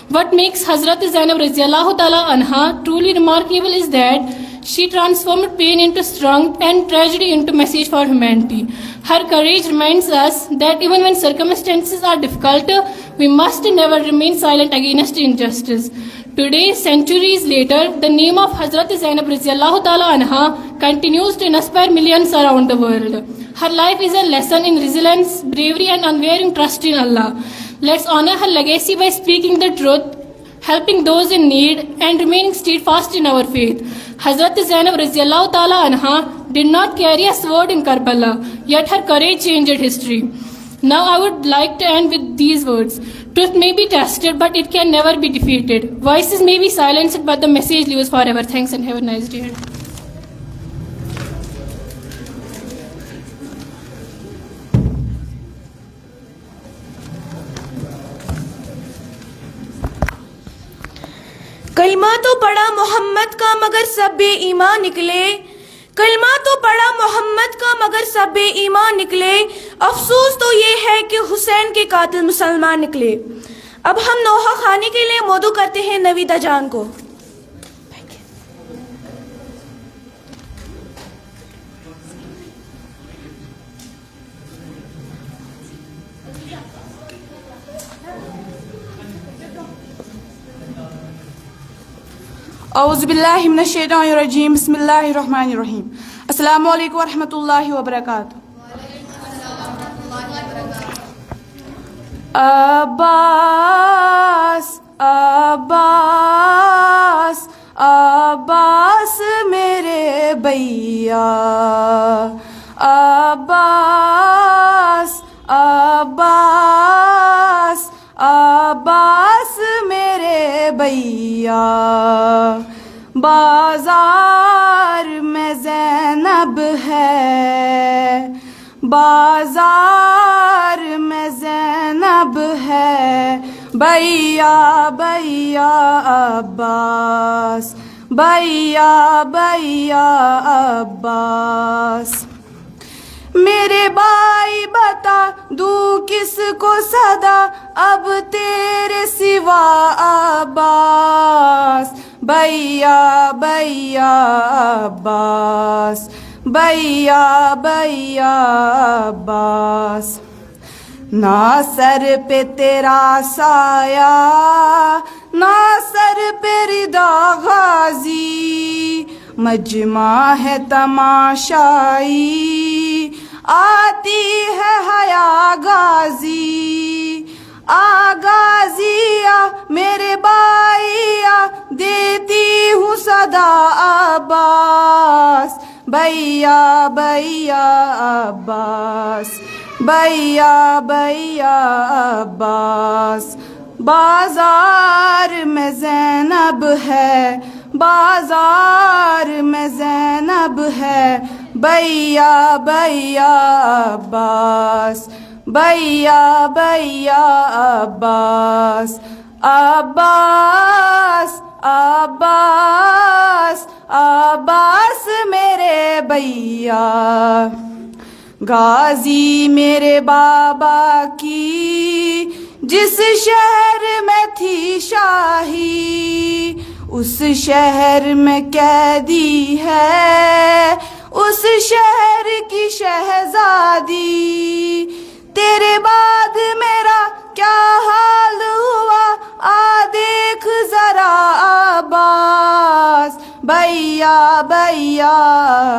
What makes Hazrat Zainab Raziyallahu Ta'ala Anha truly remarkable is that she transformed pain into strength and tragedy into message for humanity. Her courage reminds us that even when circumstances are difficult, we must never remain silent against injustice. Today, centuries later, the name of Hazrat Zainab Raziyallahu Ta'ala Anha continues to inspire millions around the world. Her life is a lesson in resilience, bravery and unwavering trust in Allah. Let's honor her legacy by speaking the truth, helping those in need and remaining steadfast in our faith. Hazrat Zainab Raziyallahu Ta'ala Anha did not carry a sword in Karbala, yet her courage changed history. Now I would like to end with these words. Truth may be tested, but it can never be defeated. Voices may be silenced, but the message lives forever. Thanks and have a nice day. کلمہ تو پڑھا محمد کا مگر سب بے ایمان نکلے، کلمہ تو پڑھا محمد کا مگر سب بے ایمان نکلے، افسوس تو یہ ہے کہ حسین کے قاتل مسلمان نکلے. اب ہم نوحہ خانی کے لیے مدعو کرتے ہیں نویدہ جان کو. اعوذ باللہ من الشیطان الرجیم، بسم اللہ الرحمن الرحیم. السلام علیکم ورحمۃ اللہ وبرکاتہ. عباس عباس عباس میرے بھیا، عباس عباس عباس میرے بھیا، بازار میں زینب ہے، بازار میں زینب ہے، بھیا بھیا عباس، بھیا بھیا عباس۔ میرے بھائی بتا دوں کس کو صدا اب تیرے سوا عباس، بھیا بھیا عباس، بھیا بھیا عباس۔ نہ سر پہ تیرا سایہ، نہ سر پہ ردا غازی، مجمع ہے تماشائی، آتی ہے حیا غازی، آغازیا میرے بھائیا، دیتی ہوں صدا عباس، بھیا بھیا عباس، بھیا بھیا عباس۔ بازار میں زینب ہے، بازار میں زینب ہے، بھیا بھیا عباس، بھیا بھیا عباس۔ عباس عباس عباس میرے بھیا، غازی میرے بابا کی جس شہر میں تھی شاہی، اس شہر میں قیدی ہے، اس شہر کی شہزادی۔ تیرے بعد میرا کیا حال ہوا آ دیکھ ذرا عباس، بھیا بھیا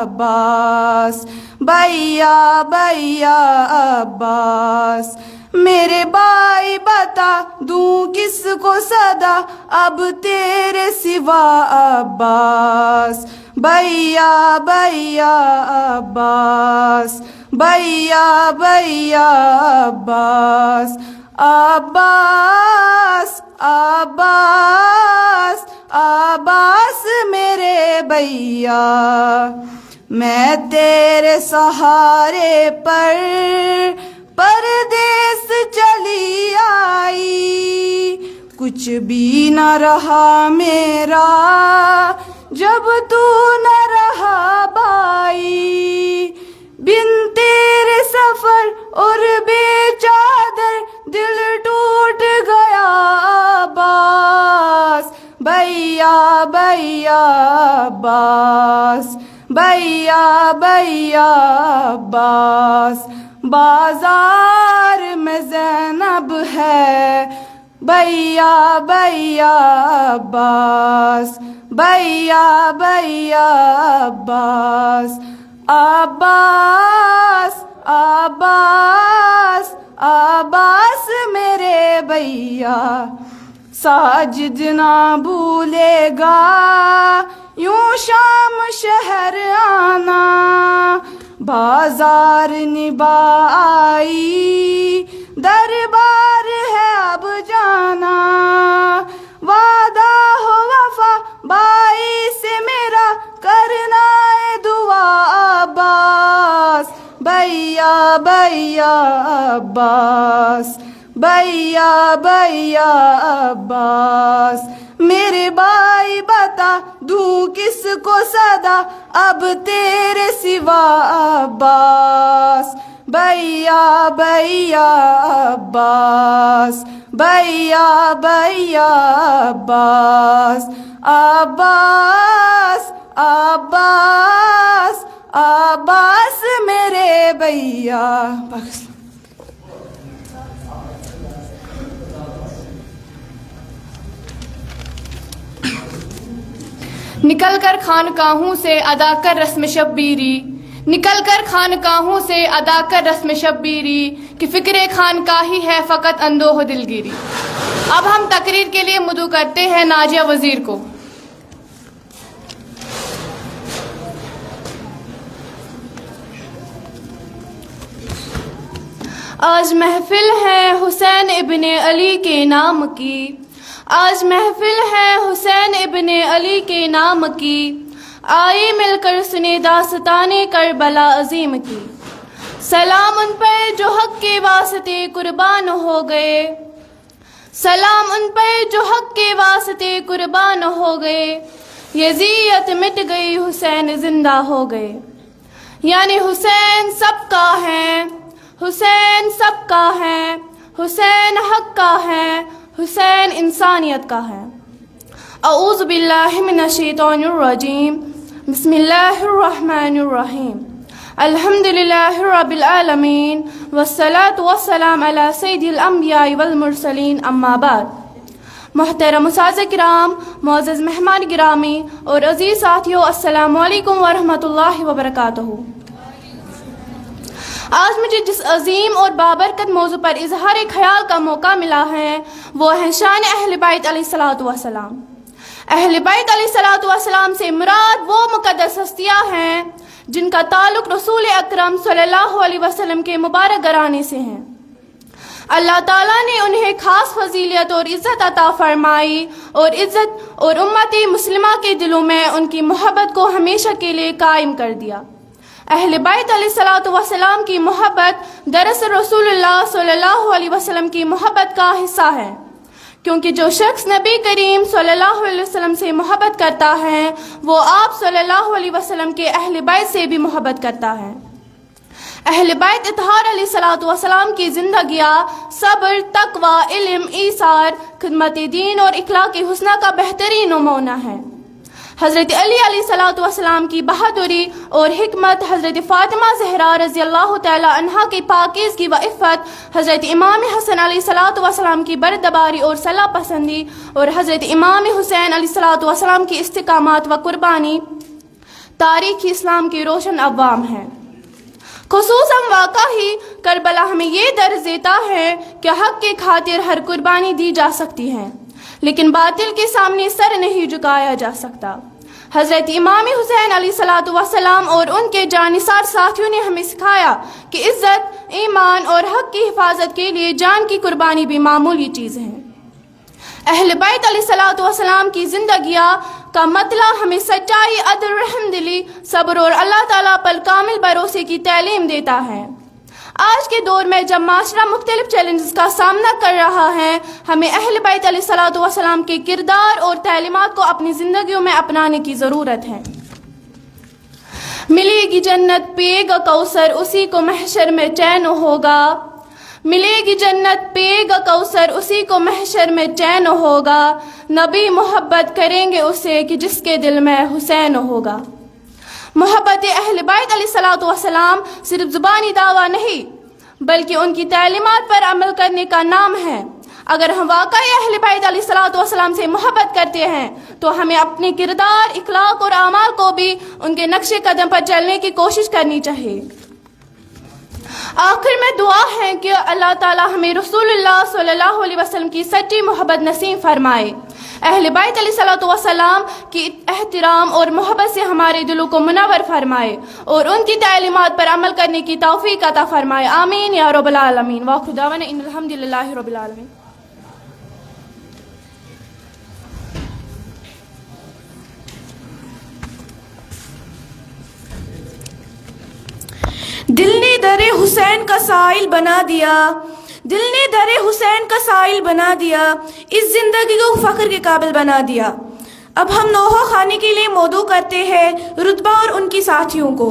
عباس، بھیا بھیا عباس۔ میرے بھائی بتا دوں کس کو صدا اب تیرے سوا عباس، بھیا بھیا عباس، بھیا بھیا عباس۔ عباس عباس عباس میرے بھیا، میں تیرے سہارے پر پردیس چلی آئی، کچھ بھی نہ رہا میرا جب تو نہ رہا بھائی، بن تیرے سفر اور بے چادر دل ٹوٹ گیا عباس، بھیا بھیا عباس، بھیا بھیا عباس۔ بازار میں زینب ہے، بھیا بھیا عباس، بھیا بھیا عباس۔ عباس عباس عباس میرے بھیا، ساجد نہ بھولے گا یوں شام شہر آنا، بازار نبھائی دربار ہے اب جانا، وعدہ ہو وفا بھائی سے میرا کرنا ہے دعا عباس، بھیا بھیا عباس، بھیا بھیا عباس۔ میرے بھائی بتا دوں کس کو صدا اب تیرے سوا عباس، بھیا بھیا عباس، بھیا بھیا عباس۔ عباس عباس عباس میرے بھیا۔ نکل کر خانقاہوں سے ادا کر رسم شبیری، نکل کر خانقاہوں سے ادا کر رسم شبیری، کہ فکر خانقاہی ہے فقط اندوہ و دلگیری۔ اب ہم تقریر کے لیے مدعو کرتے ہیں ناجیہ وزیر کو۔ آج محفل ہے حسین ابن علی کے نام کی، آج محفل ہے حسین ابن علی کے نام کی، آئے مل کر سنے داستان کربلا عظیم کی۔ سلام ان پر جو حق کے واسطے قربان ہو گئے، سلام ان پر جو حق کے واسطے قربان ہو گئے، یزیت مٹ گئی حسین زندہ ہو گئے۔ یعنی حسین سب کا ہے، حسین سب کا ہے، حسین حق کا ہے، حسین انسانیت کا ہے۔ اعوذ باللہ من الشیطان الرجیم، بسم اللہ الرحمن الرحیم، الحمد للہ رب العالمین، والصلاة والسلام علی سید الانبیاء والمرسلین، اما بعد۔ محترم اساتذہ کرام، معزز مہمان گرامی اور عزیز ساتھیوں، السلام علیکم ورحمۃ اللہ وبرکاتہ۔ آج مجھے جس عظیم اور بابرکت موضوع پر اظہار خیال کا موقع ملا ہے وہ ہے شان اہل بیت علیہ الصلوۃ والسلام۔ اہل بیت علیہ الصلوۃ والسلام سے مراد وہ مقدس ہستیاں ہیں جن کا تعلق رسول اکرم صلی اللہ علیہ وسلم کے مبارک گھرانے سے ہیں۔ اللہ تعالیٰ نے انہیں خاص فضیلت اور عزت عطا فرمائی اور امت مسلمہ کے دلوں میں ان کی محبت کو ہمیشہ کے لیے قائم کر دیا۔ اہل بیت علیہ الصلوۃ والسلام کی محبت دراصل رسول اللہ صلی اللہ علیہ وسلم کی محبت کا حصہ ہے، کیونکہ جو شخص نبی کریم صلی اللہ علیہ وسلم سے محبت کرتا ہے وہ آپ صلی اللہ علیہ وسلم کے اہل بیت سے بھی محبت کرتا ہے۔ اہل بیت اطہار علیہ الصلوۃ والسلام کی زندگیاں صبر، تقوی، علم، ایثار، خدمت دین اور اخلاق حسنہ کا بہترین نمونہ ہے۔ حضرت علی علیہ الصلوۃ والسلام کی بہادری اور حکمت، حضرت فاطمہ زہرا رضی اللہ تعالی عنہا کی پاکیزگی و عفت، حضرت امام حسن علیہ الصلوۃ والسلام کی بردباری اور صلاح پسندی اور حضرت امام حسین علیہ الصلوۃ والسلام کی استقامت و قربانی تاریخ اسلام کے روشن عوام ہیں۔ خصوصاً واقع ہی کربلا ہمیں یہ درس دیتا ہے کہ حق کی خاطر ہر قربانی دی جا سکتی ہے، لیکن باطل کے سامنے سر نہیں جھکایا جا سکتا۔ حضرت امام حسین علیہ الصلوۃ والسلام اور ان کے جانثار ساتھیوں نے ہمیں سکھایا کہ عزت، ایمان اور حق کی حفاظت کے لیے جان کی قربانی بھی معمولی چیز ہے۔ اہل بیت علیہ الصلوۃ والسلام کی زندگیاں کا مطلع ہمیں سچائی، عدل، رحم دلی، صبر اور اللہ تعالیٰ پر کامل بھروسے کی تعلیم دیتا ہے۔ آج کے دور میں جب معاشرہ مختلف چیلنجز کا سامنا کر رہا ہے، ہمیں اہل بیت علیہ الصلوۃ والسلام کے کردار اور تعلیمات کو اپنی زندگیوں میں اپنانے کی ضرورت ہے۔ ملے گی جنت پیے گا کوثر، اسی کو محشر میں چین ہوگا، ملے گی جنت پیے گا کوثر، اسی کو محشر میں چین ہوگا، نبی محبت کریں گے اسے کہ جس کے دل میں حسین ہوگا۔ محبت اہل بیت علیہ الصلوۃ والسلام صرف زبانی دعویٰ نہیں بلکہ ان کی تعلیمات پر عمل کرنے کا نام ہے۔ اگر ہم واقعی اہل بیت علیہ الصلوۃ والسلام سے محبت کرتے ہیں تو ہمیں اپنے کردار، اخلاق اور اعمال کو بھی ان کے نقش قدم پر چلنے کی کوشش کرنی چاہیے۔ آخر میں دعا ہے کہ اللہ تعالیٰ ہمیں رسول اللہ صلی اللہ علیہ وسلم کی سچی محبت نصیب فرمائے، اہل بیت علیہ الصلوۃ والسلام کی احترام اور محبت سے ہمارے دلوں کو منور فرمائے اور ان کی تعلیمات پر عمل کرنے کی توفیق عطا فرمائے، آمین یا رب العالمین۔ وآخر دعوانا ان الحمد للہ رب العالمین۔ دل نے در حسین کا سائل بنا دیا، دل نے در حسین کا سائل بنا دیا، اس زندگی کو فخر کے قابل بنا دیا۔ اب ہم نوحہ خانے کے لیے مودو کرتے ہیں رتبہ اور ان کی ساتھیوں کو۔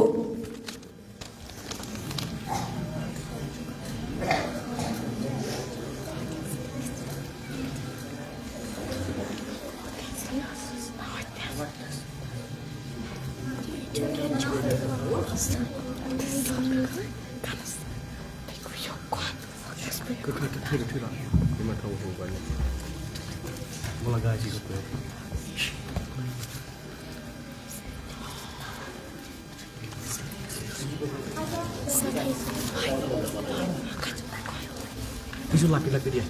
Kysy laki-laki dia.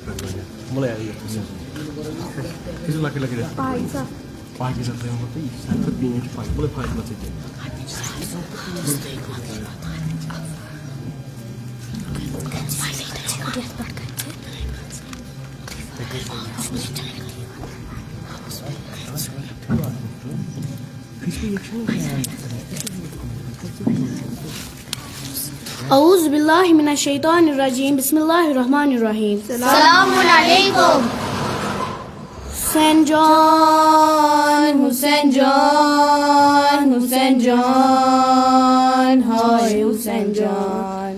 Mulai aja. Kysy laki-laki dia. Pagi sampai yang mati. Satu pinnya cepat. Boleh pagi mati. اعوذ باللہ من الشیطان الرجیم بسم اللہ الرحمن الرحیم. السلام علیکم. حسین جان حسین جان حسین جان ہائے حسین جان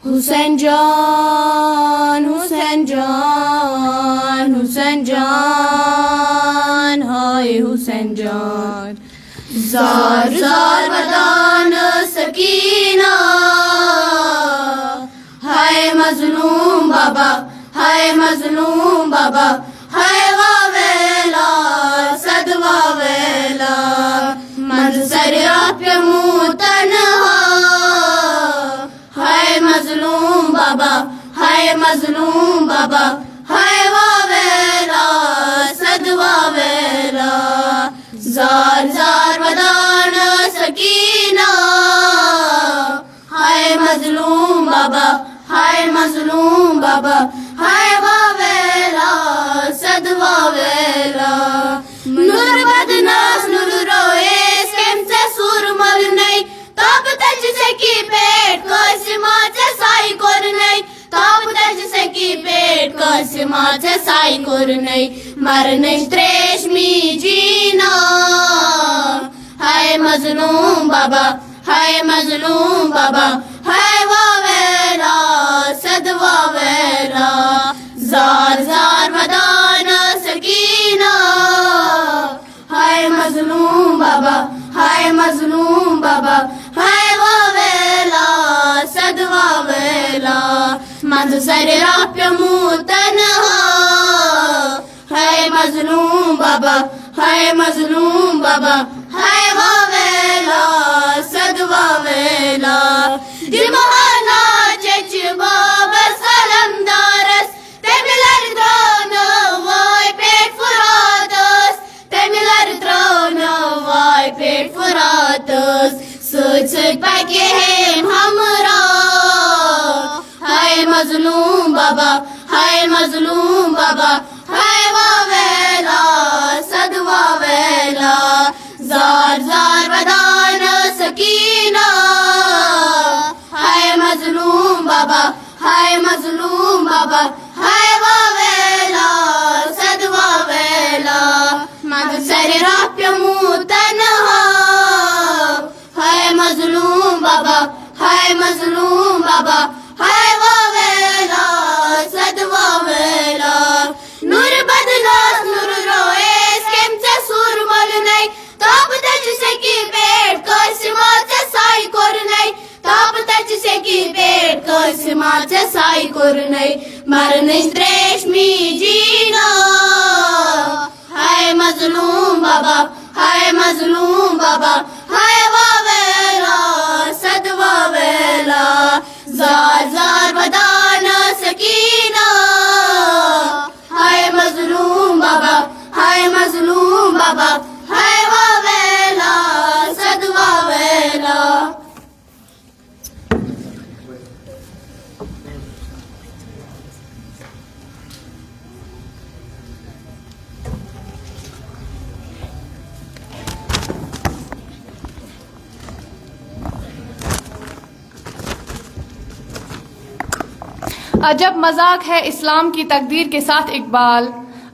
حسین جان حسین جان حسین جان ہائے حسین جان. زار زار بدان سکینہ ہائے مظلوم بابا ہائے مظلوم بابا ہائے واویلا صد واویلا منظر آپ منہ تنہا ہائے مظلوم بابا ہائے مظلوم بابا ہائے واویلا صد واویلا. زار زار ودان سکینہ ہائے مظلوم بابا ہائے مظلوم بابا ہائے واویلا صد واویلا. نور بدناس نور رویس کم سے سور مل نہیں تاب تج سے کی پیٹ قاسمات سے سائی کور نہیں تاب تج سے کی پیٹ قاسمات سے سائی کور نہیں مرنش تریشمی جینا ہائے مظلوم بابا ہائے مظلوم بابا ہائے واویلا صد واویلا. زار زار ودان سکینہ ہائے مظلوم بابا ہائے مظلوم بابا ہائے واویلا صد واویلا. منظر آپ منہ تنہا ہائے مظلوم بابا ہائے مظلوم بابا ہائے واویلا صد واویلا. دمہانا چچ بابا سلام دارس تملر دران وای پیٹ فراتس تملر دران وای پیٹ فراتس سوچ سوچ پکے ہم ہمرا ہائے مظلوم بابا ہائے مظلوم بابا ہائے واویلا صد واویلا. زار زار بدان سکینہ ہائے مظلوم بابا ہائے مظلوم بابا ہائے واویلا صد واویلا. منظر آپ منہ تنہا ہائے مظلوم بابا ہائے مظلوم بابا ہائے واویلا صد واویلا. نور بدناس نور رویس کم سے سور مل نہیں تاب تج سے کی پیٹ قاسمات سے سائی کور نہیں تاب تج سے کی پیٹ قاسمات سے سائی کور نہیں مرنش تریشمی جینا ہائے مظلوم بابا ہائے مظلوم بابا ہائے واویلا صد واویلا. زار زار بدان سکینہ ہائے مظلوم بابا ہائے مظلوم بابا ہائے واویلا صد واویلا. عجب مذاق ہے اسلام کی تقدیر کے ساتھ اقبال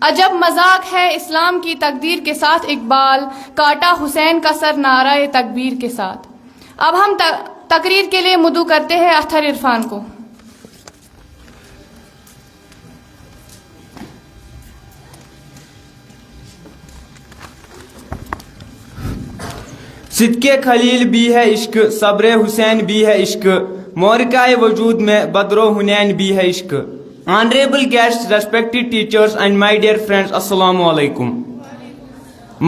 عجب مذاق ہے اسلام کی تقدیر کے ساتھ اقبال کاٹا حسین کا سر نعرہ تکبیر کے ساتھ. اب ہم تقریر کے لیے مدعو کرتے ہیں اختر عرفان کو. صدق خلیل بھی ہے عشق صبر حسین بھی ہے عشق مورکہ وجود میں بدر و حنین بھی ہے عشق. Honorable guests, respected teachers and my dear friends, Assalamu alaikum.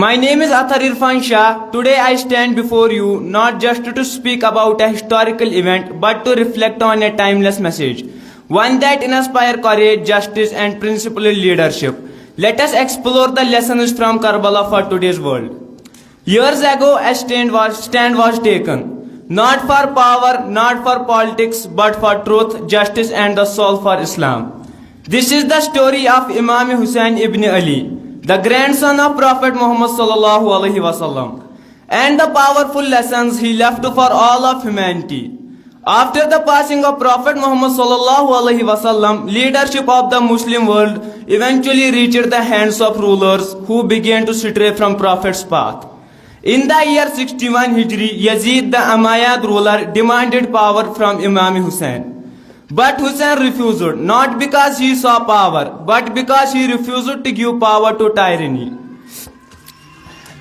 My name is Athar Irfan Shah. Today I stand before you not just to speak about a historical event but to reflect on a timeless message, one that inspires courage, justice and principled leadership. Let us explore the lessons from Karbala for today's world. Years ago a stand was taken. not for power, not for politics, but for truth, justice and the soul for Islam. This is the story of Imam Hussain ibn Ali, the grandson of Prophet Muhammad sallallahu alaihi wasallam, and the powerful lessons he left for all of humanity. After the passing of Prophet Muhammad sallallahu alaihi wasallam, leadership of the Muslim world eventually reached the hands of rulers who began to stray from Prophet's path. In the year 61 Hijri, Yazid the Umayyad ruler demanded power from Imam Hussain. But Hussain refused, not because he saw power, but because he refused to give power to tyranny.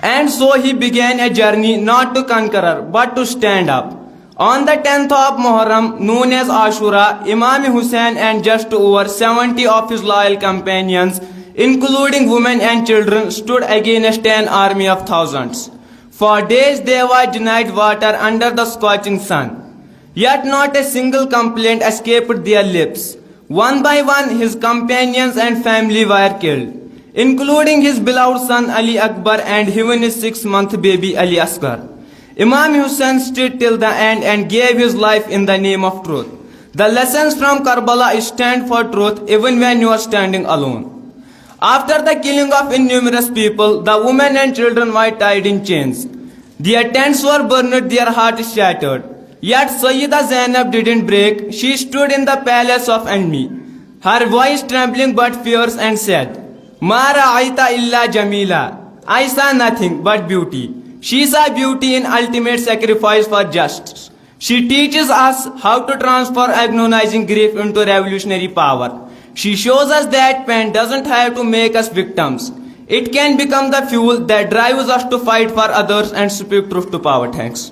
And so he began a journey not to conquer, but to stand up. On the 10th of Muharram, known as Ashura, Imam Hussain and just over 70 of his loyal companions, including women and children, stood against an army of thousands. For days they were denied water under the scorching sun. Yet not a single complaint escaped their lips. One by one his companions and family were killed, including his beloved son Ali Akbar and even his 6-month baby Ali Asghar. Imam Hussain stood till the end and gave his life in the name of truth. The lessons from Karbala stand for truth even when you are standing alone. After the killing of innumerable people, the women and children were tied in chains. Their tents were burned, their hearts shattered. Yet Sayyida Zainab didn't break. She stood in the palace of enemy, her voice trembling but fierce, and said, "Ma ra'aita illa jamila." I saw nothing but beauty. She saw beauty in ultimate sacrifice for justice. She teaches us how to transfer agonizing grief into revolutionary power. She shows us that pain doesn't have to make us victims. It can become the fuel that drives us to fight for others and speak truth to power. Thanks.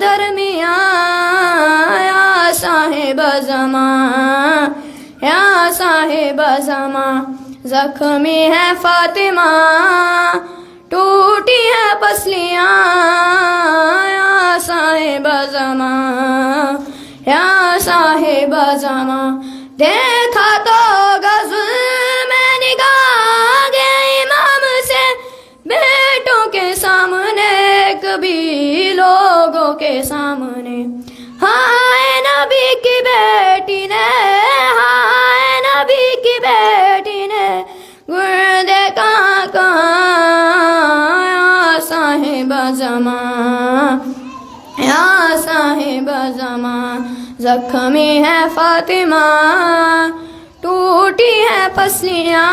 درمیان یا صاحب زمان یا صاحب زمان زخمی ہے فاطمہ ٹوٹی ہے پسلیاں یا صاحب زمان یا صاحب زمان دیکھا تو ظلم نگاہ امام سے بیٹوں کے سامنے کبھی لوگوں کے سامنے ہائے نبی کی بیٹی نے ہائے نبی کی بیٹی نے گردے کہاں کہاں یا صاحب زمان یا صاحب زمان زخمی ہے فاطمہ ٹوٹی ہے پسلیاں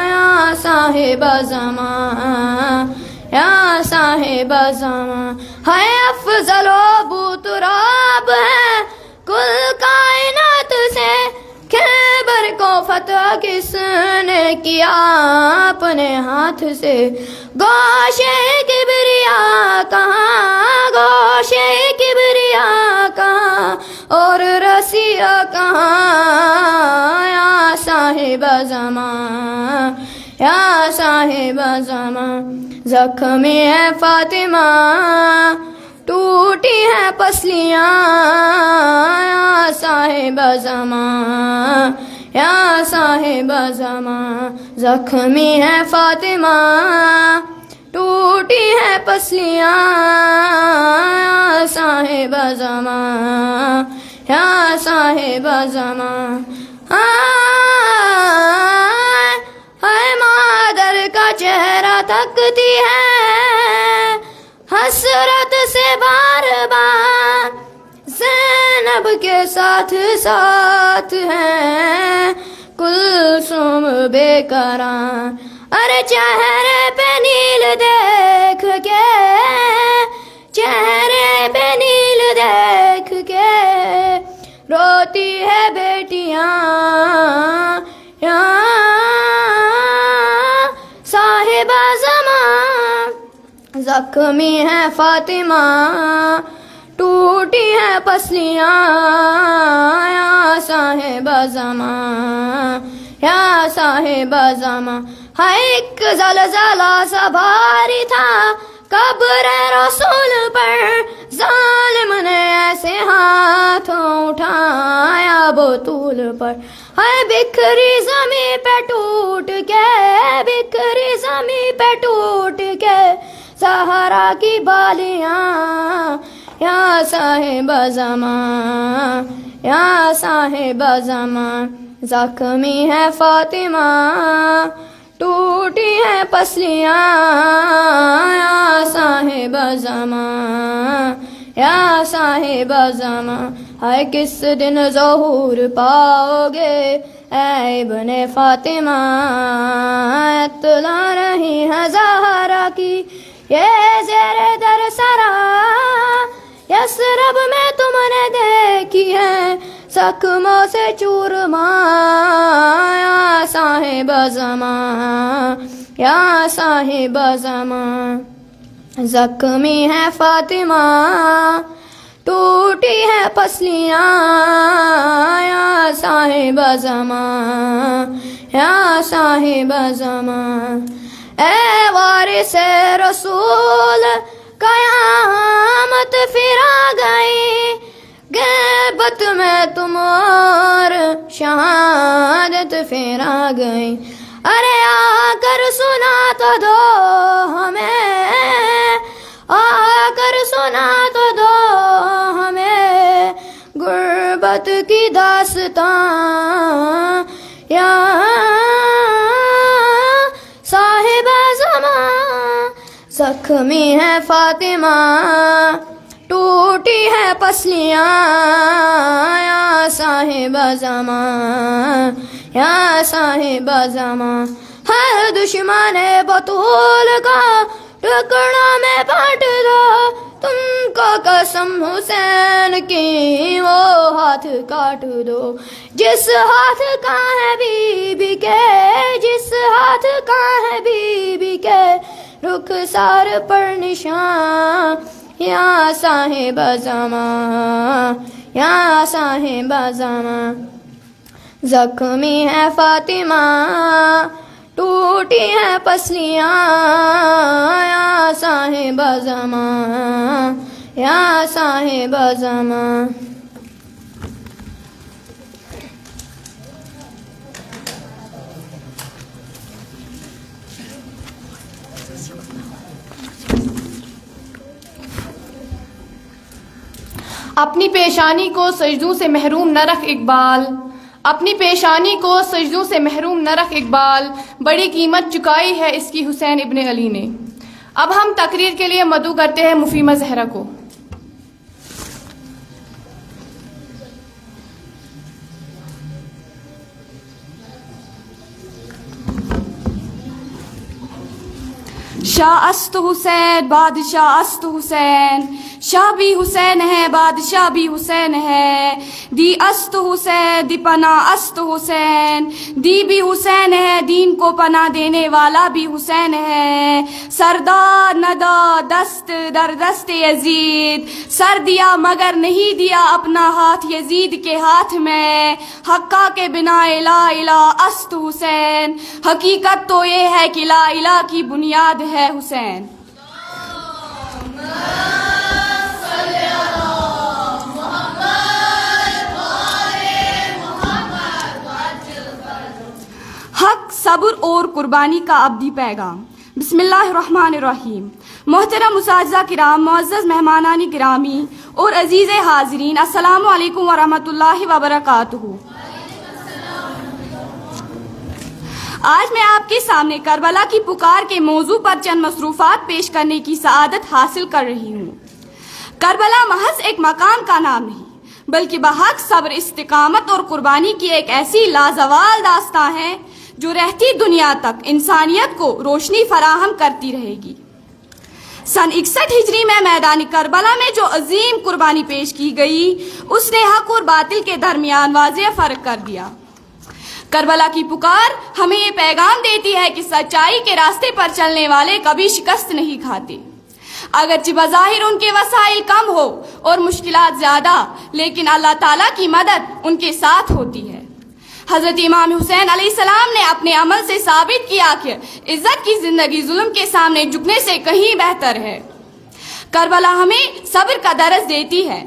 یا صاحب زمان یا صاحب زمان ہے افضل و بوتراب ہے کل کائنات سے خیبر کو فتح کس نے کیا اپنے ہاتھ سے گوشے کبریا کہاں گوشے کبریا کہاں اور رسیا کہاں یا صاحب زمان یا صاحب زمان زخمی ہے فاطمہ ٹوٹی ہے پسلیاں یا صاحب زمان یا صاحب زمان زخمی ہے فاطمہ ٹوٹی ہے پسلیاں یا صاحب زمان یا صاحب زمان ہے مادر کا چہرہ تکتی ہے حسرت سے بار بار زینب کے ساتھ ساتھ ہے کلثوم بے قرار ارے چہرے پہ نیل دیکھ کے چہرے پہ نیل دیکھ کے روتی ہے بیٹیاں یا صاحب زمان زخمی ہے فاطمہ ٹوٹی ہے پسلیاں یا صاحب زمان یا صاحب زمان ہے ایک زلزلہ سا بھاری تھا قبر رسول پر ظالم نے ایسے ہاتھوں اٹھایا بطول پر ہے بکھری زمین پہ ٹوٹ کے بکھری زمین پہ ٹوٹ کے سہارا کی بالیاں یا صاحب زمان یا صاحب زمان زخمی ہے فاطمہ ٹوٹی ہے پسلیاں یا صاحب زمان یا صاحب زمان ہے کس دن ظہور پاؤ گے اے ابن فاطمہ اطلاع رہی ہے زہرا کی یہ زیر در سرا یسرب میں تم نے دیکھی ہے زخموں سے چورما یا صاحب زمان یا صاحب زمان زخمی ہے فاطمہ ٹوٹی ہے پسلیاں یا صاحب زمان یا صاحب زمان اے وارث رسول قیامت پھر آ گئی غیبت میں تم اور شہادت پھر آ گئی ارے آ کر سنا تو دو ہمیں آ کر سنا تو دو ہمیں غربت کی داستان یا صاحب زمان زخمی ہے فاطمہ ٹوٹی ہے پسلیاں یا صاحب زمان یا صاحب زمان ہر دشمن بطول کا ٹکڑوں میں بانٹ دو تم کو قسم حسین کی وہ ہاتھ کاٹ دو جس ہاتھ کا ہے بی بی کے جس ہاتھ کا ہے بی بی کے رخسار پر نشان یا صاحب زماں یا صاحب زماں. زخمی ہے فاطمہ ٹوٹی ہے پسلیاں یا صاحب زماں یا صاحب زماں. اپنی پیشانی کو سجدوں سے محروم نہ رکھ اقبال، اپنی پیشانی کو سجدوں سے محروم نہ رکھ اقبال، بڑی قیمت چکائی ہے اس کی حسین ابن علی نے. اب ہم تقریر کے لیے مدعو کرتے ہیں مفیمہ زہرا کو. شاہ است حسین بادشاہ است حسین، شاہ بھی حسین ہے بادشاہ بھی حسین ہے. دی است حسین دی پناہ است حسین، دی بھی حسین ہے دین کو پناہ دینے والا بھی حسین ہے. سردار ندا دست در دست یزید، سر دیا مگر نہیں دیا اپنا ہاتھ یزید کے ہاتھ میں. حقہ کے بنا لا الہ است حسین، حقیقت تو یہ ہے کہ لا الہ کی بنیاد ہے حسین. حق، صبر اور قربانی کا ابدی پیغام. بسم اللہ الرحمن الرحیم. محترم اساتذہ کرام، معزز مہمانان گرامی اور عزیز حاضرین، السلام علیکم ورحمۃ اللہ وبرکاتہ. آج میں آپ کے سامنے کربلا کی پکار کے موضوع پر چند مصروفات پیش کرنے کی سعادت حاصل کر رہی ہوں. کربلا محض ایک مقام کا نام نہیں، بلکہ بحق صبر، استقامت اور قربانی کی ایک ایسی لازوال داستان ہے جو رہتی دنیا تک انسانیت کو روشنی فراہم کرتی رہے گی. سن 61 ہجری میں میدان کربلا میں جو عظیم قربانی پیش کی گئی، اس نے حق اور باطل کے درمیان واضح فرق کر دیا. کربلا کی پکار ہمیں یہ پیغام دیتی ہے کہ سچائی کے راستے پر چلنے والے کبھی شکست نہیں کھاتے. اگرچہ بظاہر ان کے وسائل کم ہو اور مشکلات زیادہ، لیکن اللہ تعالیٰ کی مدد ان کے ساتھ ہوتی ہے. حضرت امام حسین علیہ السلام نے اپنے عمل سے ثابت کیا کہ عزت کی زندگی ظلم کے سامنے جھکنے سے کہیں بہتر ہے. کربلا ہمیں صبر کا درس دیتی ہے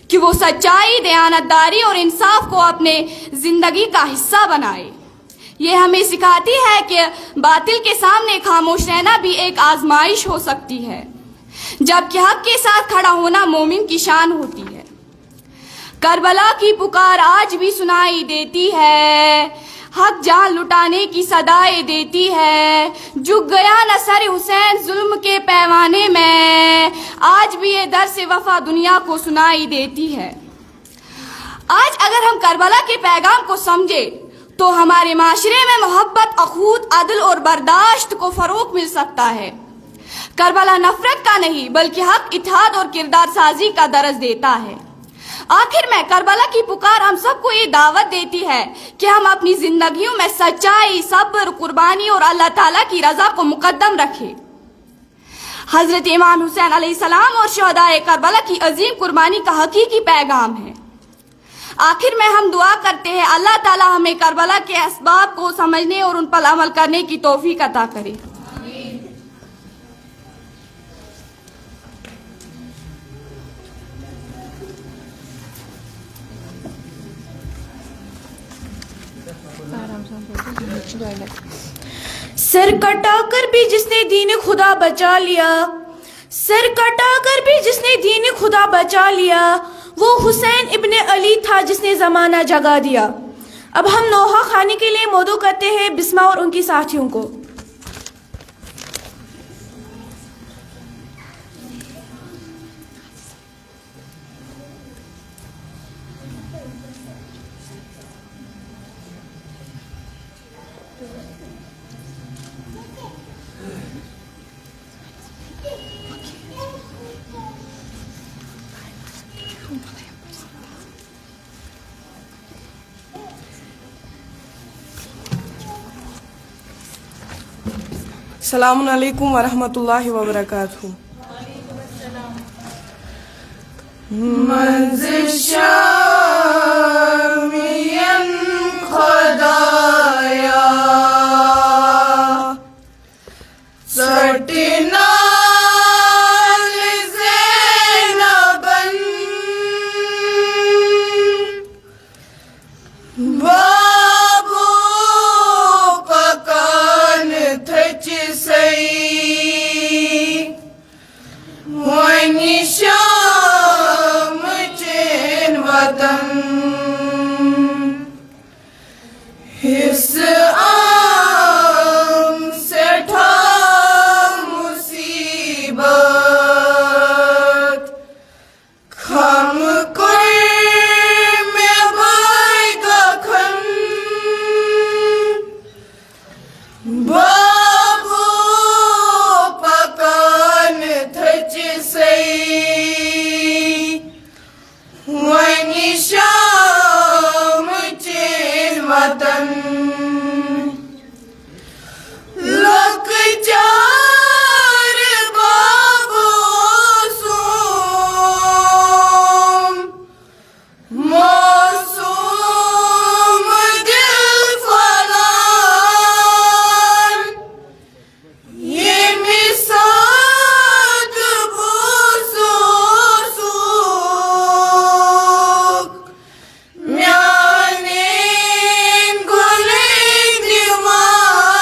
کہ وہ سچائی، دیانتداری اور انصاف کو اپنے زندگی کا حصہ بنائے. یہ ہمیں سکھاتی ہے کہ باطل کے سامنے خاموش رہنا بھی ایک آزمائش ہو سکتی ہے، جبکہ حق کے ساتھ کھڑا ہونا مومن کی شان ہوتی ہے. کربلا کی پکار آج بھی سنائی دیتی ہے، حق جان لٹانے کی صدائیں دیتی ہے. جھک گیا نہ سر حسین ظلم کے پیمانے میں، آج بھی یہ درس وفا دنیا کو سنائی دیتی ہے. آج اگر ہم کربلا کے پیغام کو سمجھے تو ہمارے معاشرے میں محبت، اخوت، عدل اور برداشت کو فروغ مل سکتا ہے. کربلا نفرت کا نہیں بلکہ حق، اتحاد اور کردار سازی کا درس دیتا ہے. آخر میں کربلا کی پکار ہم سب کو یہ دعوت دیتی ہے کہ ہم اپنی زندگیوں میں سچائی، صبر، قربانی اور اللہ تعالیٰ کی رضا کو مقدم رکھیں. حضرت امام حسین علیہ السلام اور شہدائے کربلا کی عظیم قربانی کا حقیقی پیغام ہے. آخر میں ہم دعا کرتے ہیں اللہ تعالیٰ ہمیں کربلا کے اسباب کو سمجھنے اور ان پر عمل کرنے کی توفیق عطا کرے. سر کٹا کر بھی جس نے دین خدا بچا لیا، سر کٹا کر بھی جس نے دین خدا بچا لیا، وہ حسین ابن علی تھا جس نے زمانہ جگا دیا. اب ہم نوحہ خانی کے لیے مدعو کرتے ہیں بسمہ اور ان کی ساتھیوں کو. السلام علیکم ورحمۃ اللہ وبرکاتہ. منزشامین خدایا سٹنا بابو پکان تھچ سئی ونی شام چین وطن حص عام سٹھا مصیبت خم بابو پکان تھچ سئی ونی شام چین وطن لکچار بابو سوم موسوم دل فلان یہ مثاد بوسوسوک میانین گلیں دیوان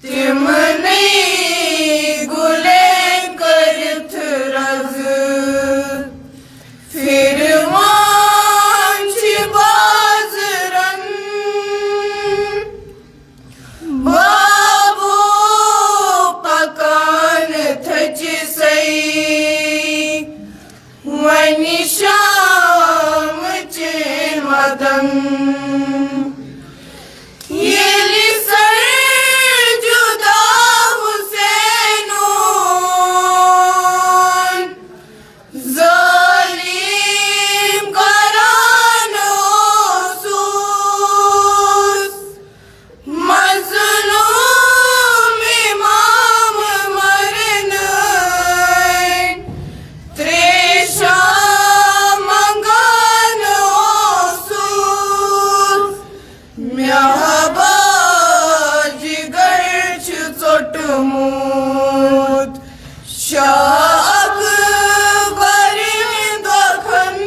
تمنی گلیں کرت رز فرمان چھ بازرن بابو پکان تھچ سئی ونی شام چین وطن یلی سر جدا حسینون ظالم کرانو سوس مظلوم امام مرنن تریشا منگانو سوس میابا جگر چھ ژوٚٹمُت شاہ اکبرن دکھن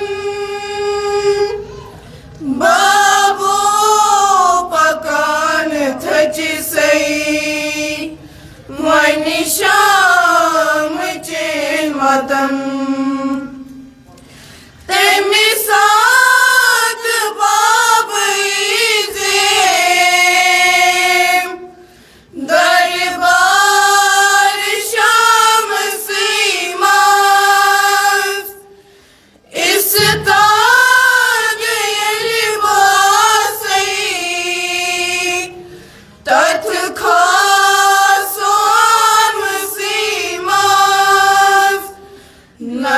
بابو پکان تھچ سئی ونی شام چین وطن تمہِ ساتہٕ بابٕے زیم دربار شامسٕے منٛز استاد ییٚلہِ باسے تتھ خاص آمسٕے منٛز نہ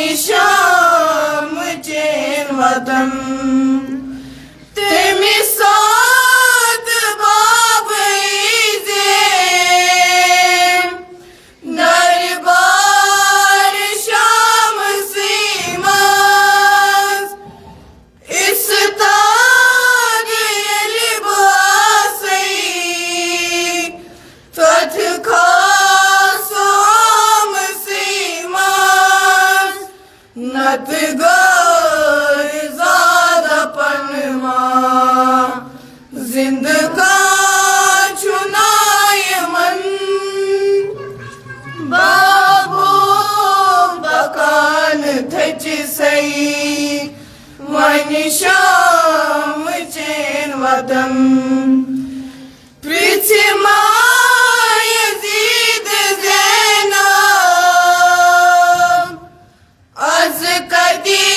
شام چین وطن تمی سات بابئی زیم دربار شام سیماز اس تاگ لباسی تت خاصام سیماز نت گر زادہ پنما زندگاں چنائے من بابو بکان تھچ سئی ون شام چین وطن پرچھ یزید زینب از کدی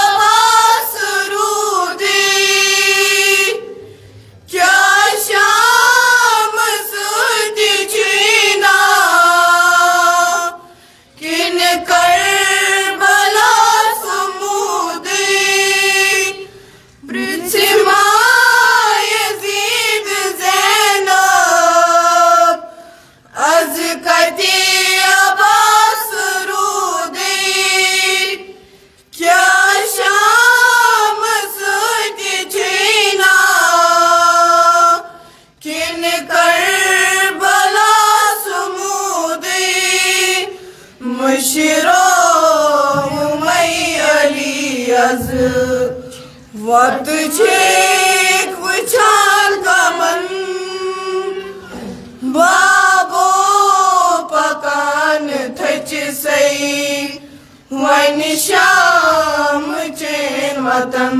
آواز رودی کیا شام سودی چینا کن کربلا سمودی پرچھ یزید زینب از کدی آواز رودی کیا شام سودی چینا کن کربلا سمودی مشرو می علی از وقت چھیک وچھال کا من بابو پکان تھچ سئی ون شام چین وطن